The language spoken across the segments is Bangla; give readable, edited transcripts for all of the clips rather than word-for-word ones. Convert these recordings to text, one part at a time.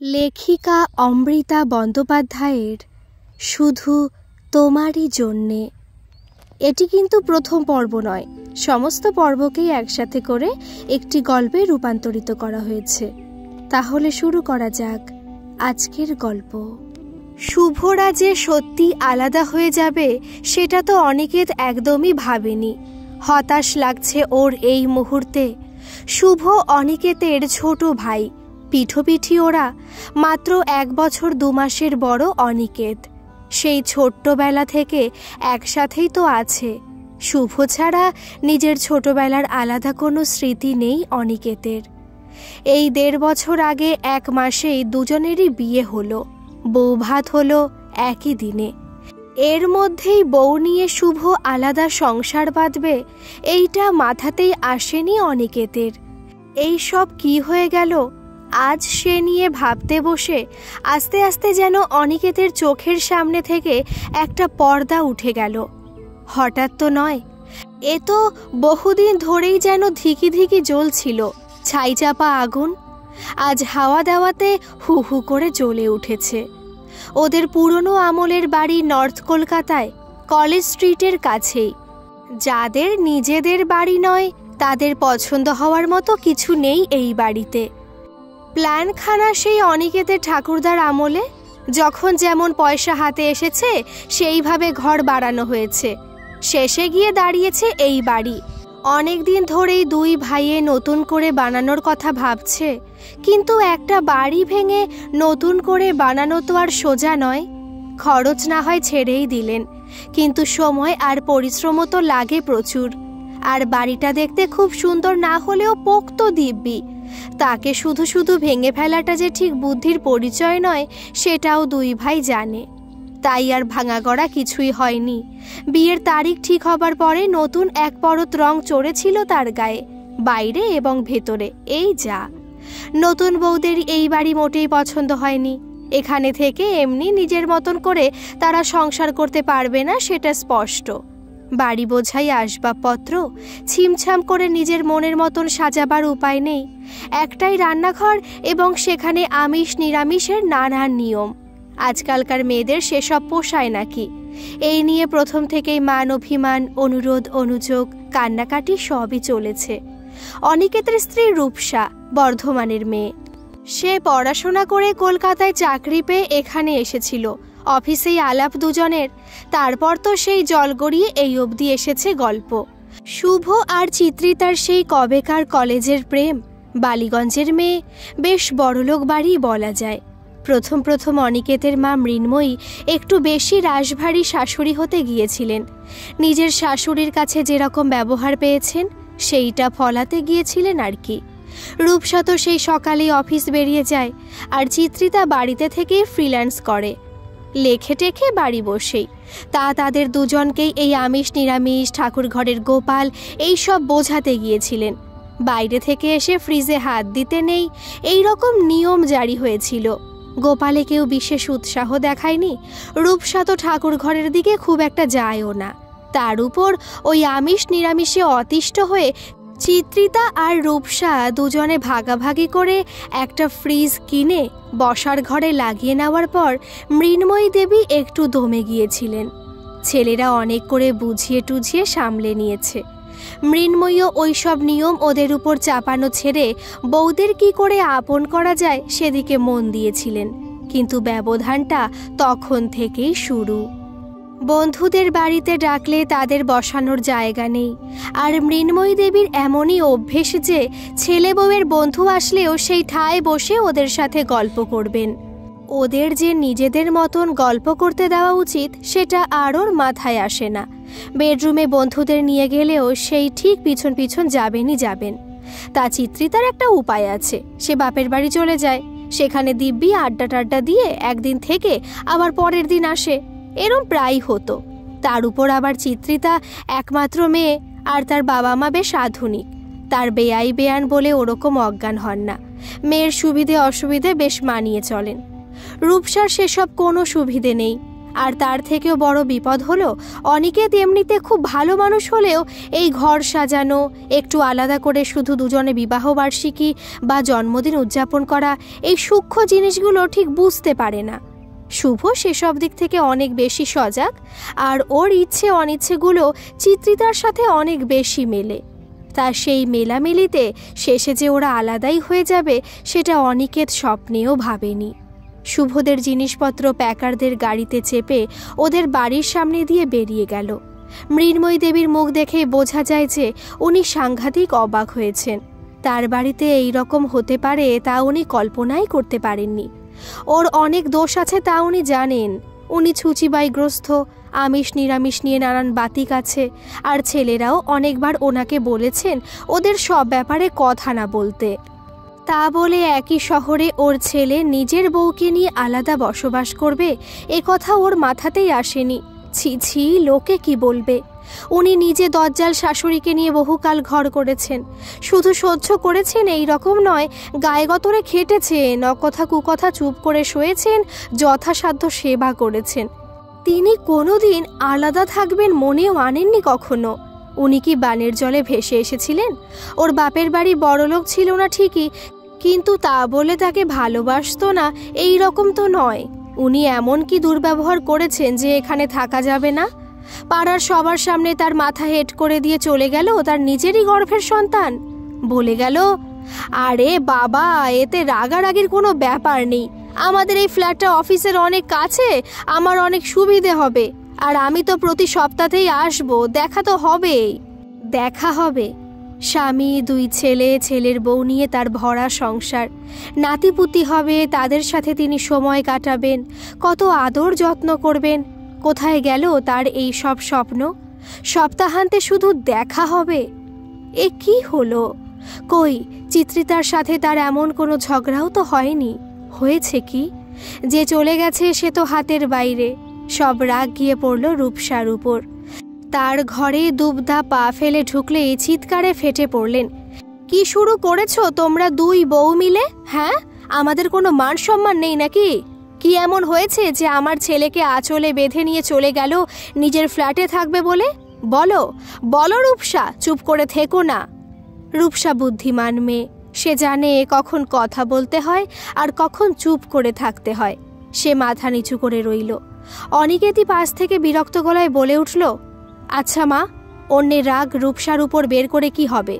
লেখিকা অমৃতা বন্দ্যোপাধ্যায়ের শুধু তোমারই জন্যে। এটি কিন্তু প্রথম পর্ব নয়, সমস্ত পর্বকেই একসাথে করে একটি গল্পে রূপান্তরিত করা হয়েছে। তাহলে শুরু করা যাক আজকের গল্প। শুভরা যে সত্যি আলাদা হয়ে যাবে সেটা তো অনিকেত একদমই ভাবেনি। হতাশ লাগছে ওর এই মুহূর্তে। শুভ অনিকেতের ছোট ভাই, পিঠোপিঠি ওরা, মাত্র 1 বছর 2 মাসের বড় অনিকেত। সেই ছোট্টবেলা থেকে একসাথেই তো আছে। শুভ ছাড়া নিজের ছোটবেলার আলাদা কোনো স্মৃতি নেই অনিকেতের। এই 1.5 বছর আগে 1 মাসেই দুজনেরই বিয়ে হলো, বৌভাত হলো একই দিনে। এর মধ্যেই বউ নিয়ে শুভ আলাদা সংসার বাঁধবে, এইটা মাথাতেই আসেনি অনিকেতের। এই সব কি হয়ে গেল আজ সে নিয়ে ভাবতে বসে আস্তে আস্তে যেন অনিকেতের চোখের সামনে থেকে একটা পর্দা উঠে গেল। হঠাৎ তো নয়, এ তো বহুদিন ধরেই যেন ধিকি ধিকি জ্বলছিল ছাইচাপা আগুন। আজ হাওয়া দেওয়াতে হু হু করে জ্বলে উঠেছে। ওদের পুরনো আমলের বাড়ি নর্থ কলকাতায়, কলেজ স্ট্রিটের কাছেই। যাদের নিজেদের বাড়ি নয় তাদের পছন্দ হওয়ার মতো কিছু নেই এই বাড়িতে। প্ল্যানখানা সেই অনিকেতের ঠাকুরদার আমলে, যখন যেমন পয়সা হাতে এসেছে সেইভাবে ঘর বাড়ানো হয়েছে। শেষে গিয়ে দাঁড়িয়েছে এই বাড়ি। অনেক দিন ধরেই 2 ভাইয়ে নতুন করে বানানোর কথা ভাবছে, কিন্তু একটা বাড়ি ভেঙে নতুন করে বানানো তো আর সোজা নয়। খরচ না হয় ছেড়েই দিলেন, কিন্তু সময় আর পরিশ্রমও তো লাগে প্রচুর। আর বাড়িটা দেখতে খুব সুন্দর না হলেও পোক্ত দিব্যি। তাকে শুধু শুধু ভেঙে ফেলাটা যে ঠিক বুদ্ধির পরিচয় নয় সেটাও 2 ভাই জানে। তাই আর ভাঙাগড়া কিছুই হয়নি। বিয়ের তারিখ ঠিক হবার পরে নতুন এক পরত রং চড়েছিল তার গায়ে, বাইরে এবং ভেতরে। এই যা, নতুন বউদের এই বাড়ি মোটেই পছন্দ হয়নি। এখানে থেকে এমনি নিজের মতন করে তারা সংসার করতে পারবে না সেটা স্পষ্ট। বাড়ি বোঝাই আসবাবপত্র ছিমছাম করে নিজের মনের মতন সাজাবার উপায় নেই। একটাই রান্নাঘর এবং সেখানে আমিষ নিরামিষের নানান নিয়ম। আজকালকার মেয়েদের সেসব পোষায় নাকি? এই নিয়ে প্রথম থেকেই মান অভিমান, অনুরোধ, অনুযোগ, কান্নাকাটি সবই চলেছে। অনিকেতের স্ত্রী রূপসা বর্ধমানের মেয়ে। সে পড়াশোনা করে কলকাতায় চাকরি পেয়ে এখানে এসেছিল। অফিসেই আলাপ দুজনের। তারপর তো সেই জল গড়িয়ে এই অবধি এসেছে গল্প। শুভ আর চিত্রিতার সেই কবেকার কলেজের প্রেম। বালিগঞ্জের মেয়ে, বেশ বড়লোক বাড়ি বলা যায়। প্রথম অনিকেতের মা মৃন্ময়ী একটু বেশি রাশভারী শাশুড়ি হতে গিয়েছিলেন। নিজের শাশুড়ির কাছে যেরকম ব্যবহার পেয়েছেন সেইটা ফলাতে গিয়েছিলেন আর কি। রূপসা তো সেই সকালেই অফিস বেরিয়ে যায়, আর চিত্রিতা বাড়িতে থেকে ফ্রিল্যান্স করে, লেখে টেখে বাড়ি বসেই। তাদের দুজনকেই এই আমিষ নিরামিষ, ঠাকুর ঘরের গোপাল এই সব বোঝাতে গিয়েছিলেন। বাইরে থেকে এসে ফ্রিজে হাত দিতে নেই, এই রকম নিয়ম জারি হয়েছিল। গোপালে কেউ বিশেষ উৎসাহ দেখায়নি। রূপসা তো ঠাকুর ঘরের দিকে খুব একটা যায়ও না। তার উপর ওই আমিষ নিরামিষে অতিষ্ঠ হয়ে চিত্রিতা আর রূপসা দুজনে ভাগাভাগি করে একটা ফ্রিজ কিনে বসার ঘরে লাগিয়ে নেওয়ার পর মৃন্ময়ী দেবী একটু দমে গিয়েছিলেন। ছেলেরা অনেক করে বুঝিয়ে টুঝিয়ে সামলে নিয়েছে। মৃন্ময়ীও ওই সব নিয়ম ওদের উপর চাপানো ছেড়ে বউদের কি করে আপন করা যায় সেদিকে মন দিয়েছিলেন। কিন্তু ব্যবধানটা তখন থেকেই শুরু। বন্ধুদের বাড়িতে ডাকলে তাদের বসানোর জায়গা নেই। আর মৃন্ময়ী দেবীর এমনই অভ্যেস যে ছেলে বউয়ের বন্ধু আসলেও সেই ঠায় বসে ওদের সাথে গল্প করবেন। ওদের যে নিজেদের মতন গল্প করতে দেওয়া উচিত সেটা আর ওর মাথায় আসে না। বেডরুমে বন্ধুদের নিয়ে গেলেও সেই ঠিক পিছন পিছন যাবেন। তা চিত্রিতার একটা উপায় আছে। সে বাপের বাড়ি চলে যায়, সেখানে দিব্যি আড্ডা টাড্ডা দিয়ে একদিন থেকে আবার পরের দিন আসে। এরম প্রায় হতো। তার উপর আবার চিত্রিতা একমাত্র মেয়ে, আর তার বাবা মা বেশ আধুনিক। তার বেয়ান বলে ওরকম অজ্ঞান হন না। মেয়ের সুবিধে অসুবিধে বেশ মানিয়ে চলেন। রূপসার সেসব কোনো সুবিধে নেই। আর তার থেকেও বড় বিপদ হলো, অনিকেত এমনিতে খুব ভালো মানুষ হলেও এই ঘর সাজানো, একটু আলাদা করে শুধু দুজনে বিবাহবার্ষিকী বা জন্মদিন উদযাপন করা, এই সূক্ষ্ম জিনিসগুলো ঠিক বুঝতে পারে না। শুভ সেসব দিক থেকে অনেক বেশি সজাগ, আর ওর ইচ্ছে অনিচ্ছেগুলো চিত্রিতার সাথে অনেক বেশি মেলে। তার সেই মেলামেলিতে শেষে যে ওরা আলাদাই হয়ে যাবে, সেটা অনিকেত স্বপ্নেও ভাবেনি। শুভদের জিনিসপত্র প্যাকারদের গাড়িতে চেপে ওদের বাড়ির সামনে দিয়ে বেরিয়ে গেল। মৃন্ময়ী দেবীর মুখ দেখেই বোঝা যায় যে উনি সাংঘাতিক অবাক হয়েছেন। তার বাড়িতে এই রকম হতে পারে তা উনি কল্পনাই করতে পারেননি। ওর অনেক দোষ আছে তা উনি জানেন। উনি ছুচিবাইগ্রস্ত, আমিষ নিরামিষ নিয়ে নানান বাতিক আছে, আর ছেলেরাও অনেকবার ওনাকে বলেছেন ওদের সব ব্যাপারে কথা না বলতে। তা বলে একই শহরে ওর ছেলে নিজের বউকে নিয়ে আলাদা বসবাস করবে, এ কথা ওর মাথাতেই আসেনি। ছি ছি, লোকে কি বলবে। উনি নিজে দজ্জাল শাশুড়িকে নিয়ে বহুকাল ঘর করেছেন। শুধু সহ্য করেছেন এই রকম নয়, গায়ে গতরে খেটেছেন, অকথা কুকথা চুপ করে শুয়েছেন, যথাসাধ্য সেবা করেছেন। তিনি কোনোদিন আলাদা থাকবেন মনেও আনেননি কখনো। উনি কি বানের জলে ভেসে এসেছিলেন? ওর বাপের বাড়ি বড়লোক ছিল না ঠিকই, কিন্তু তা বলে তাকে ভালোবাসতো না এই রকম তো নয়। উনি এমন কি দুর্ব্যবহার করেছেন যে এখানে থাকা যাবে না? পাড়ার সবার সামনে তার মাথা হেট করে দিয়ে চলে গেল তার নিজেরই গর্ভের সন্তান। বলে গেল, আরে বাবা, এতে রাগারাগির কোনো ব্যাপার নেই। আমাদের এই ফ্ল্যাটটা অফিসের অনেক কাছে, আমার অনেক সুবিধে হবে, আর আমি তো প্রতি সপ্তাহেই আসবো, দেখা তো হবেই। দেখা হবে। স্বামী, 2 ছেলে, ছেলের বউ নিয়ে তার ভরা সংসার, নাতিপুতি হবে, তাদের সাথে তিনি সময় কাটাবেন, কত আদর যত্ন করবেন। কোথায় গেল তার এই সব স্বপ্ন? সপ্তাহান্তে শুধু দেখা হবে। এ কি হলো? কই, চিত্রিতার সাথে তার এমন কোনো ঝগড়াও তো হয়নি। হয়েছে কি? যে চলে গেছে সে তো হাতের বাইরে। সব রাগ গিয়ে পড়ল রূপসার উপর। তার ঘরে দুবদা পা ফেলে ঢুকলে চিৎকারে ফেটে পড়লেন। কি শুরু করেছো তোমরা 2 বউ মিলে? হ্যাঁ, আমাদের কোনো মান সম্মান নেই নাকি? কি এমন হয়েছে যে আমার ছেলেকে আঁচলে বেঁধে নিয়ে চলে গেল নিজের ফ্ল্যাটে থাকবে বলে? বলো বলো রূপসা, চুপ করে থেকো না। রূপসা বুদ্ধিমান মেয়ে, সে জানে কখন কথা বলতে হয় আর কখন চুপ করে থাকতে হয়। সে মাথা নিচু করে রইল। অনিকেতই পাশ থেকে বিরক্ত গলায় বলে উঠল, আচ্ছা মা, অন্যের রাগ রূপসার উপর বের করে কি হবে?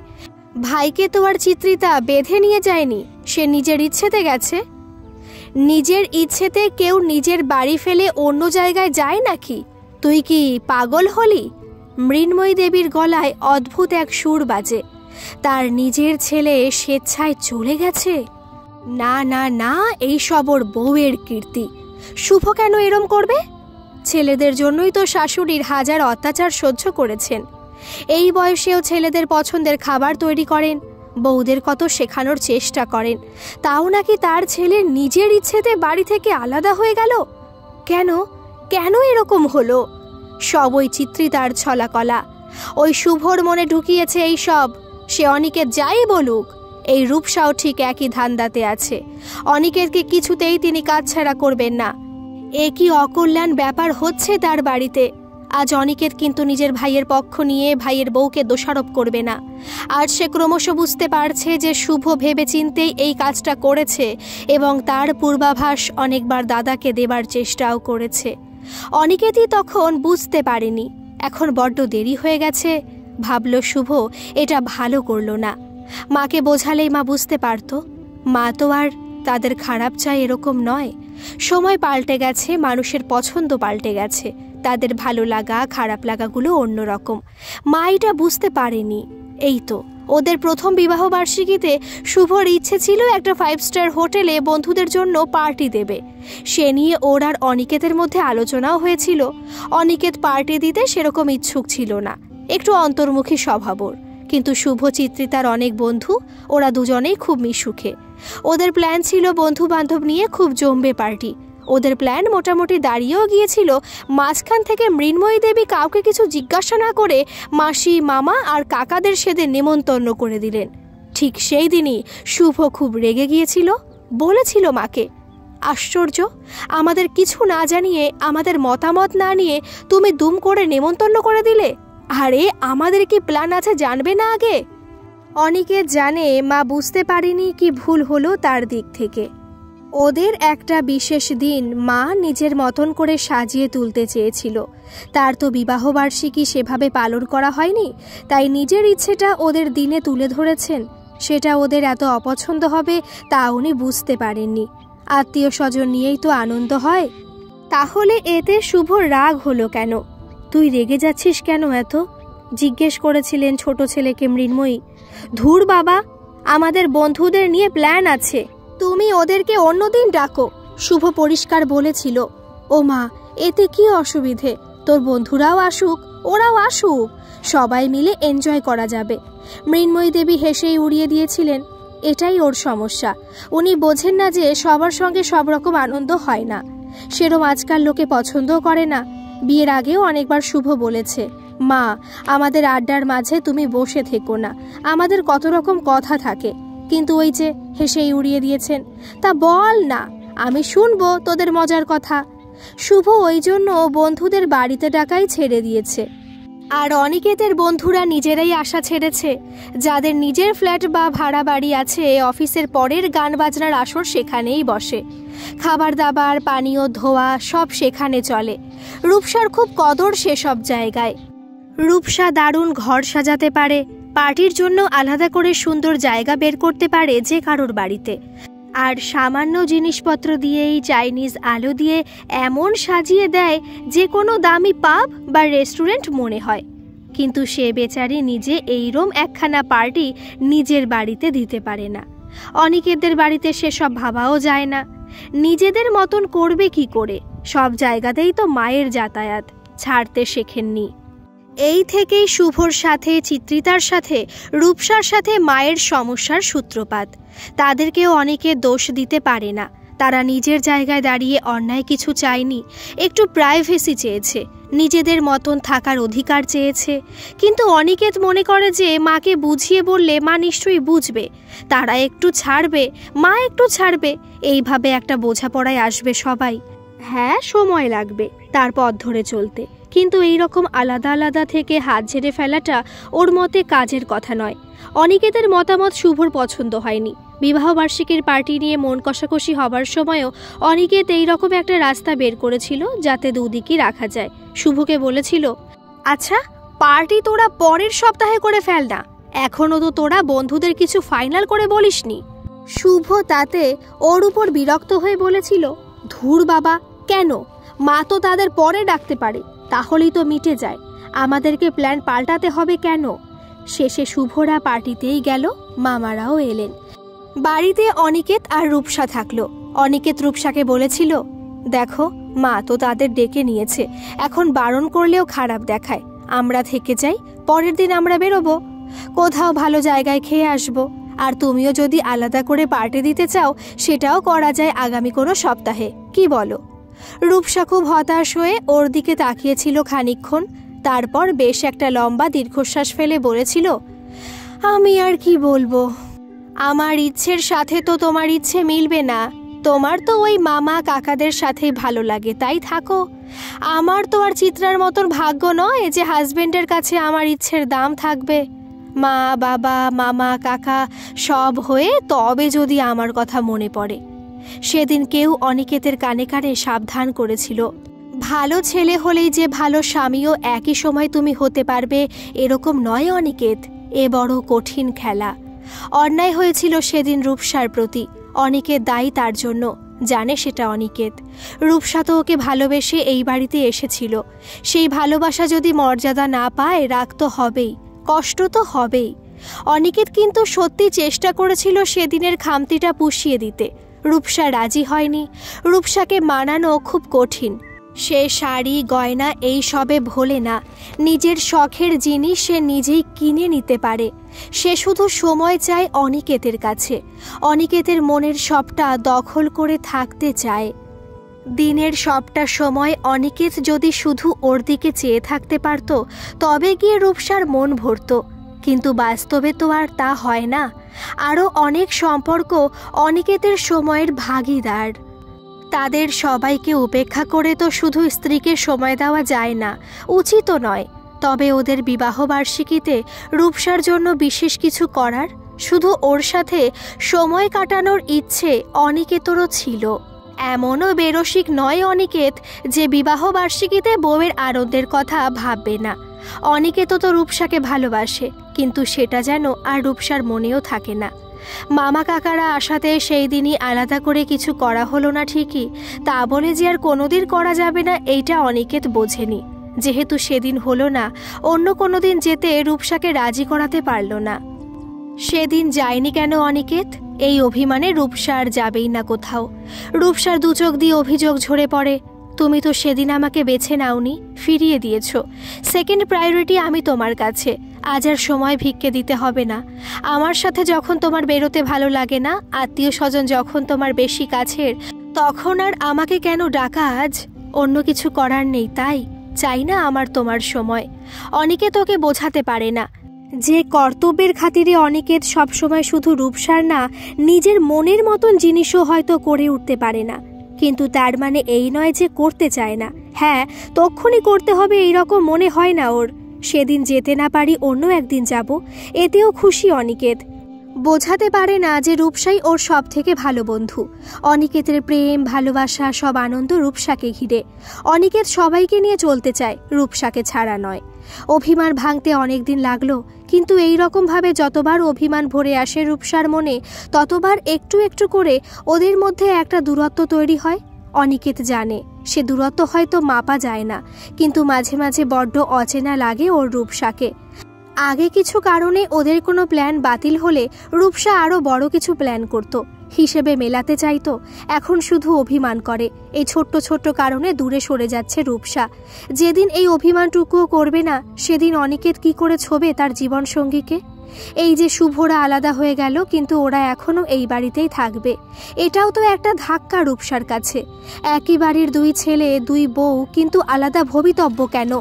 ভাইকে তো আর চিত্রিতা বেঁধে নিয়ে যায়নি, সে নিজের ইচ্ছেতে গেছে। নিজের ইচ্ছেতে কেউ নিজের বাড়ি ফেলে অন্য জায়গায় যায় নাকি? তুই কি পাগল হলি? মৃন্ময়ী দেবীর গলায় অদ্ভুত এক সুর বাজে। তার নিজের ছেলে স্বেচ্ছায় চলে গেছে? না না না, এই সব ওর বউয়ের কীর্তি। শুভ কেন এরম করবে? ছেলেদের জন্যই তো শাশুড়ির হাজার অত্যাচার সহ্য করেছেন। এই বয়সেও ছেলেদের পছন্দের খাবার তৈরি করেন, বউদের কত শেখানোর চেষ্টা করেন। তাও নাকি তার ছেলে নিজের ইচ্ছেতে বাড়ি থেকে আলাদা হয়ে গেল? কেন কেন এরকম হলো? সব ওই চিত্রিতার ছলাকলা। ওই শুভর মনে ঢুকিয়েছে এই সব। সে অনিকেত যাই বলুক, এই রূপসাও ঠিক একই ধান্দাতে আছে। অনিকেতকে কিছুতেই তিনি কাছছাড়া করবেন না। এ কি অকল্যাণ ব্যাপার হচ্ছে তার বাড়িতে। আজ অনিকেত কিন্তু নিজের ভাইয়ের পক্ষ নিয়ে ভাইয়ের বউকে দোষারোপ করবে না। আজ সে ক্রমশ বুঝতে পারছে যে শুভ ভেবে চিন্তেই এই কাজটা করেছে, এবং তার পূর্বাভাস অনেকবার দাদাকে দেবার চেষ্টাও করেছে। অনিকেতই তখন বুঝতে পারেনি, এখন বড্ড দেরি হয়ে গেছে। ভাবল শুভ এটা ভালো করলো না। মাকে বোঝালেই মা বুঝতে পারত। মা তো আর তাদের খারাপ চায় এরকম নয়। সময় পাল্টে গেছে, মানুষের পছন্দ পাল্টে গেছে, তাদের ভালো লাগা খারাপ লাগাগুলো অন্যরকম। মা এটা বুঝতে পারেনি। এই তো ওদের প্রথম বিবাহ বার্ষিকীতে শুভর ইচ্ছে ছিল একটা 5 স্টার হোটেলে বন্ধুদের জন্য পার্টি দেবে। সে নিয়ে ওর আর অনিকেতের মধ্যে আলোচনাও হয়েছিল। অনিকেত পার্টি দিতে সেরকম ইচ্ছুক ছিল না, একটু অন্তর্মুখী স্বভাবর। কিন্তু শুভ চিত্রিতার অনেক বন্ধু, ওরা দুজনেই খুব মিশুখে। ওদের প্ল্যান ছিল বন্ধু বান্ধব নিয়ে খুব জমবে পার্টি। ওদের প্ল্যান মোটামুটি দাঁড়িয়েও গিয়েছিল। মাঝখান থেকে মৃন্ময়ী দেবী কাউকে কিছু জিজ্ঞাসা না করে মাসি, মামা আর কাকাদের সেদিন নিমন্ত্রণ করে দিলেন। ঠিক সেই দিনই শুভ খুব রেগে গিয়েছিল। বলেছিল মাকে, আশ্চর্য, আমাদের কিছু না জানিয়ে, আমাদের মতামত না নিয়ে তুমি দুম করে নেমন্তন্ন করে দিলে। আরে আমাদের কি প্ল্যান আছে জানবে না আগে? অনিকেত জানে মা বুঝতে পারেনি কি ভুল হলো তার দিক থেকে। ওদের একটা বিশেষ দিন মা নিজের মতন করে সাজিয়ে তুলতে চেয়েছিল। তার তো বিবাহবার্ষিকী সেভাবে পালন করা হয়নি, তাই নিজের ইচ্ছেটা ওদের দিনে তুলে ধরেছেন। সেটা ওদের এত অপছন্দ হবে তা উনি বুঝতে পারেননি। আত্মীয় স্বজন নিয়েই তো আনন্দ হয়। তাহলে এতে শুভর রাগ হলো কেন? তুই রেগে যাচ্ছিস কেন এত? জিজ্ঞেস করেছিলেন ছোট ছেলেকে মৃন্ময়ী। ধুর বাবা, আমাদের বন্ধুদের নিয়ে প্ল্যান আছে, তুমি ওদেরকে অন্যদিন ডাকো, শুভ পরিষ্কার বলেছিল। ও মা, এতে কি অসুবিধে? তোর বন্ধুরাও আসুক, ওরাও আসুক, সবাই মিলে এনজয় করা যাবে। মৃন্ময়ী দেবী হেসেই উড়িয়ে দিয়েছিলেন। এটাই ওর সমস্যা, উনি বোঝেন না যে সবার সঙ্গে সব রকম আনন্দ হয় না। সেরম আজকাল লোকে পছন্দও করে না। বিয়ের আগেও অনেকবার শুভ বলেছে, মা আমাদের আড্ডার মাঝে তুমি বসে থেকো না, আমাদের কত রকম কথা থাকে। কিন্তু ওই যে হেসেই উড়িয়ে দিয়েছেন। তা বল না, আমি শুনবো তোদের মজার কথা। শুভ ওই জন্য বন্ধুদের বাড়িতে ডাকাই ছেড়ে দিয়েছে। আর অনিকেতের বন্ধুরা নিজেরাই আসা ছেড়েছে। যাদের নিজের ফ্ল্যাট বা ভাড়া বাড়ি আছে, অফিসের পরের গান বাজনার আসর সেখানেই বসে। খাবার দাবার, পানীয়, ধোয়া সব সেখানে চলে। রূপসার খুব কদর সেসব জায়গায়। রূপসা দারুণ ঘর সাজাতে পারে, পার্টির জন্য আলাদা করে সুন্দর জায়গা বের করতে পারে যে কারোর বাড়িতে। আর সামান্য জিনিসপত্র দিয়েই, চাইনিজ আলো দিয়ে এমন সাজিয়ে দেয় যে কোনো দামি পাব বা রেস্টুরেন্ট মনে হয়। কিন্তু সে বেচারি নিজে এইরম একখানা পার্টি নিজের বাড়িতে দিতে পারে না। অনিকেতদের বাড়িতে সেসব ভাবাও যায় না। নিজেদের মতন করবে কি করে? সব জায়গাতেই তো মায়ের যাতায়াত, ছাড়তে শেখেননি। এই থেকেই শুভর সাথে, চিত্রিতার সাথে, রূপসার সাথে মায়ের সমস্যার সূত্রপাত। তাদেরকেও অনেকে দোষ দিতে পারে না। তারা নিজের জায়গায় দাঁড়িয়ে অন্যায় কিছু চায়নি, একটু প্রাইভেসি চেয়েছে, নিজেদের মতন থাকার অধিকার চেয়েছে। কিন্তু অনিকেত মনে করে যে মাকে বুঝিয়ে বললে মা নিশ্চয়ই বুঝবে, তারা একটু ছাড়বে, মা একটু ছাড়বে, এইভাবে একটা বোঝাপড়ায় আসবে সবাই। হ্যাঁ, সময় লাগবে তার পথ ধরে চলতে, কিন্তু এই রকম আলাদা আলাদা থেকে হাত ঝেড়ে ফেলাটা ওর মতে কাজের কথা নয়। অনিকেতের মতামত শুভর পছন্দ হয়নি। বিবাহবার্ষিকীর পার্টি নিয়ে মন কষাকষি হবার সময়ও অনিকেত এইরকম একটা রাস্তা বের করেছিল যাতে দুদিকই রাখা যায়। শুভকে বলেছিল, আচ্ছা পার্টি তোরা পরের সপ্তাহে করে ফেল না, এখনও তো তোরা বন্ধুদের কিছু ফাইনাল করে বলিসনি। শুভ তাতে ওর উপর বিরক্ত হয়ে বলেছিল, ধুর বাবা, কেন? মা তো তাদের পরে ডাকতে পারে, তাহলেই তো মিটে যায়, আমাদেরকে প্ল্যান পাল্টাতে হবে কেন? শেষে শুভরা পার্টিতেই গেল, মামারাও এলেন। বাড়িতে অনিকেত আর রূপসা থাকলো। অনিকেত রূপসাকে বলেছিল, দেখো মা তো তাদের ডেকে নিয়েছে, এখন বারণ করলেও খারাপ দেখায়, আমরা থেকে যাই, পরের দিন আমরা বেরোবো, কোথাও ভালো জায়গায় খেয়ে আসবো। আর তুমিও যদি আলাদা করে পার্টি দিতে চাও সেটাও করা যায় আগামী কোনো সপ্তাহে, কি বলো? রূপসা খুব হতাশ হয়ে ওর দিকে তাকিয়েছিল খানিকক্ষণ, তারপর বেশ একটা লম্বা দীর্ঘশ্বাস ফেলে বলেছিল, আমি আর কি বলবো, আমার ইচ্ছের সাথে তো তোমার ইচ্ছে মিলবে না। তোমার তো ওই মামা কাকাদের সাথেই ভালো লাগে, তাই থাকো। আমার তো আর চিত্রার মতন ভাগ্য নয় যে হাজবেন্ডের কাছে আমার ইচ্ছের দাম থাকবে। মা, বাবা, মামা, কাকা সব হয়ে তবে যদি আমার কথা মনে পড়ে। সেদিন কেউ অনিকেতের কানে কানে সাবধান করেছিল, ভালো ছেলে হলেই যে ভালো স্বামীও একই সময় তুমি হতে পারবে এরকম নয় অনিকেত, এ বড় কঠিন খেলা। অন্যায় হয়েছিল সেদিন রূপসার প্রতি, অনিকেত দায়ী তার জন্য, জানে সেটা অনিকেত। রূপসা তো ওকে ভালোবেসে এই বাড়িতে এসেছিল, সেই ভালোবাসা যদি মর্যাদা না পায় রাগ তো হবেই, কষ্ট তো হবেই। অনিকেত কিন্তু সত্যি চেষ্টা করেছিল সেদিনের খামতিটা পুষিয়ে দিতে। রূপসা রাজি হয়নি। রূপসাকে মানানো খুব কঠিন। সে শাড়ি গয়না এই সবে ভোলে না, নিজের শখের জিনিস সে নিজেই কিনে নিতে পারে। সে শুধু সময় চায় অনিকেতের কাছে, অনিকেতের মনের সবটা দখল করে থাকতে চায়। দিনের সবটা সময় অনিকেত যদি শুধু ওর দিকে চেয়ে থাকতে পারত তবে গিয়ে রূপসার মন ভরত, কিন্তু বাস্তবে তো আর তা হয় না। আরও অনেক সম্পর্ক অনিকেতের সময়ের ভাগিদার। তাদের সবাইকে উপেক্ষা করে তো শুধু স্ত্রীকে সময় দেওয়া যায় না, উচিতও নয়। তবে ওদের বিবাহবার্ষিকীতে রূপসার জন্য বিশেষ কিছু করার, শুধু ওর সাথে সময় কাটানোর ইচ্ছে অনিকেতেরও ছিল। এমনও বেরসিক নয় অনিকেত যে বিবাহবার্ষিকীতে বউয়ের আনন্দের কথা ভাববে না। অনিকেতও তো রূপসাকে ভালোবাসে, কিন্তু সেটা যেন আর রূপসার মনেও থাকে না। মামা কাকারা আসাতে সেই দিনই আলাদা করে কিছু করা হলো না ঠিকই, তা বলে যে আর কোনোদিন করা যাবে না এইটা অনিকেত বোঝেনি। যেহেতু সেদিন হলো না, অন্য কোনো দিন যেতে রূপসাকে রাজি করাতে পারল না। সেদিন যায়নি কেন অনিকেত? এই অভিমানে রূপসা আর যাবেই না কোথাও। রূপসার দু চোখ দিয়ে অভিযোগ ঝরে পড়ে, তুমি তো সেদিন আমাকে বেছে নাওনি, ফিরিয়ে দিয়েছ। সেকেন্ড প্রায়োরিটি আমি তোমার কাছে। আজ আর সময় ভিক্ষে দিতে হবে না। আমার সাথে যখন তোমার বেরোতে ভালো লাগে না, আত্মীয় স্বজন যখন তোমার বেশি কাছের, তখন আর আমাকে কেন ডাকা আজ? অন্য কিছু করার নেই তাই? চাই না আমার তোমার সময়। অনিকেত ওকে বোঝাতে পারে না যে কর্তব্যের খাতিরে অনিকেত সবসময় শুধু রূপসার না, নিজের মনের মতন জিনিসও হয়তো করে উঠতে পারে না। কিন্তু তার মানে এই নয় যে করতে চায় না। হ্যাঁ, তক্ষুনি করতে হবে এইরকম মনে হয় না ওর। সেদিন যেতে না পারি অন্য একদিন যাব, এতেও খুশি অনিকেত। বোঝাতে পারে না যে রূপসাই ওর সব থেকে ভালো বন্ধু। অনিকেতের প্রেম ভালোবাসা সব আনন্দ রূপসাকে ঘিরে। অনিকেত সবাইকে নিয়ে চলতে চায়, রূপসাকে ছাড়া নয়। অভিমান ভাঙতে অনেক দিন লাগলো, কিন্তু এই রকমভাবে যতবার অভিমান ভরে আসে রূপসার মনে, ততবার একটু একটু করে ওদের মধ্যে একটা দূরত্ব তৈরি হয়। অনিকেত জানে সে দূরত্ব হয়তো মাপা যায় না, কিন্তু মাঝে মাঝে বড্ড অচেনা লাগে ওর রূপসাকে। আগে কিছু কারণে ওদের কোনো প্ল্যান বাতিল হলে রূপসা আরও বড় কিছু প্ল্যান করত, হিসেবে মেলাতে চাইতো। এখন শুধু অভিমান করে। এই ছোট্ট ছোট্ট কারণে দূরে সরে যাচ্ছে রূপসা। যেদিন এই অভিমানটুকুও করবে না, সেদিন অনিকেত কি করে ছোবে তার জীবনসঙ্গীকে? এই যে শুভরা আলাদা হয়ে গেল, কিন্তু ওরা এখনও এই বাড়িতেই থাকবে। এটাও তো একটা ধাক্কা রূপসার কাছে। একই বাড়ির দুই ছেলে দুই বউ, কিন্তু আলাদা ভবিতব্য কেন?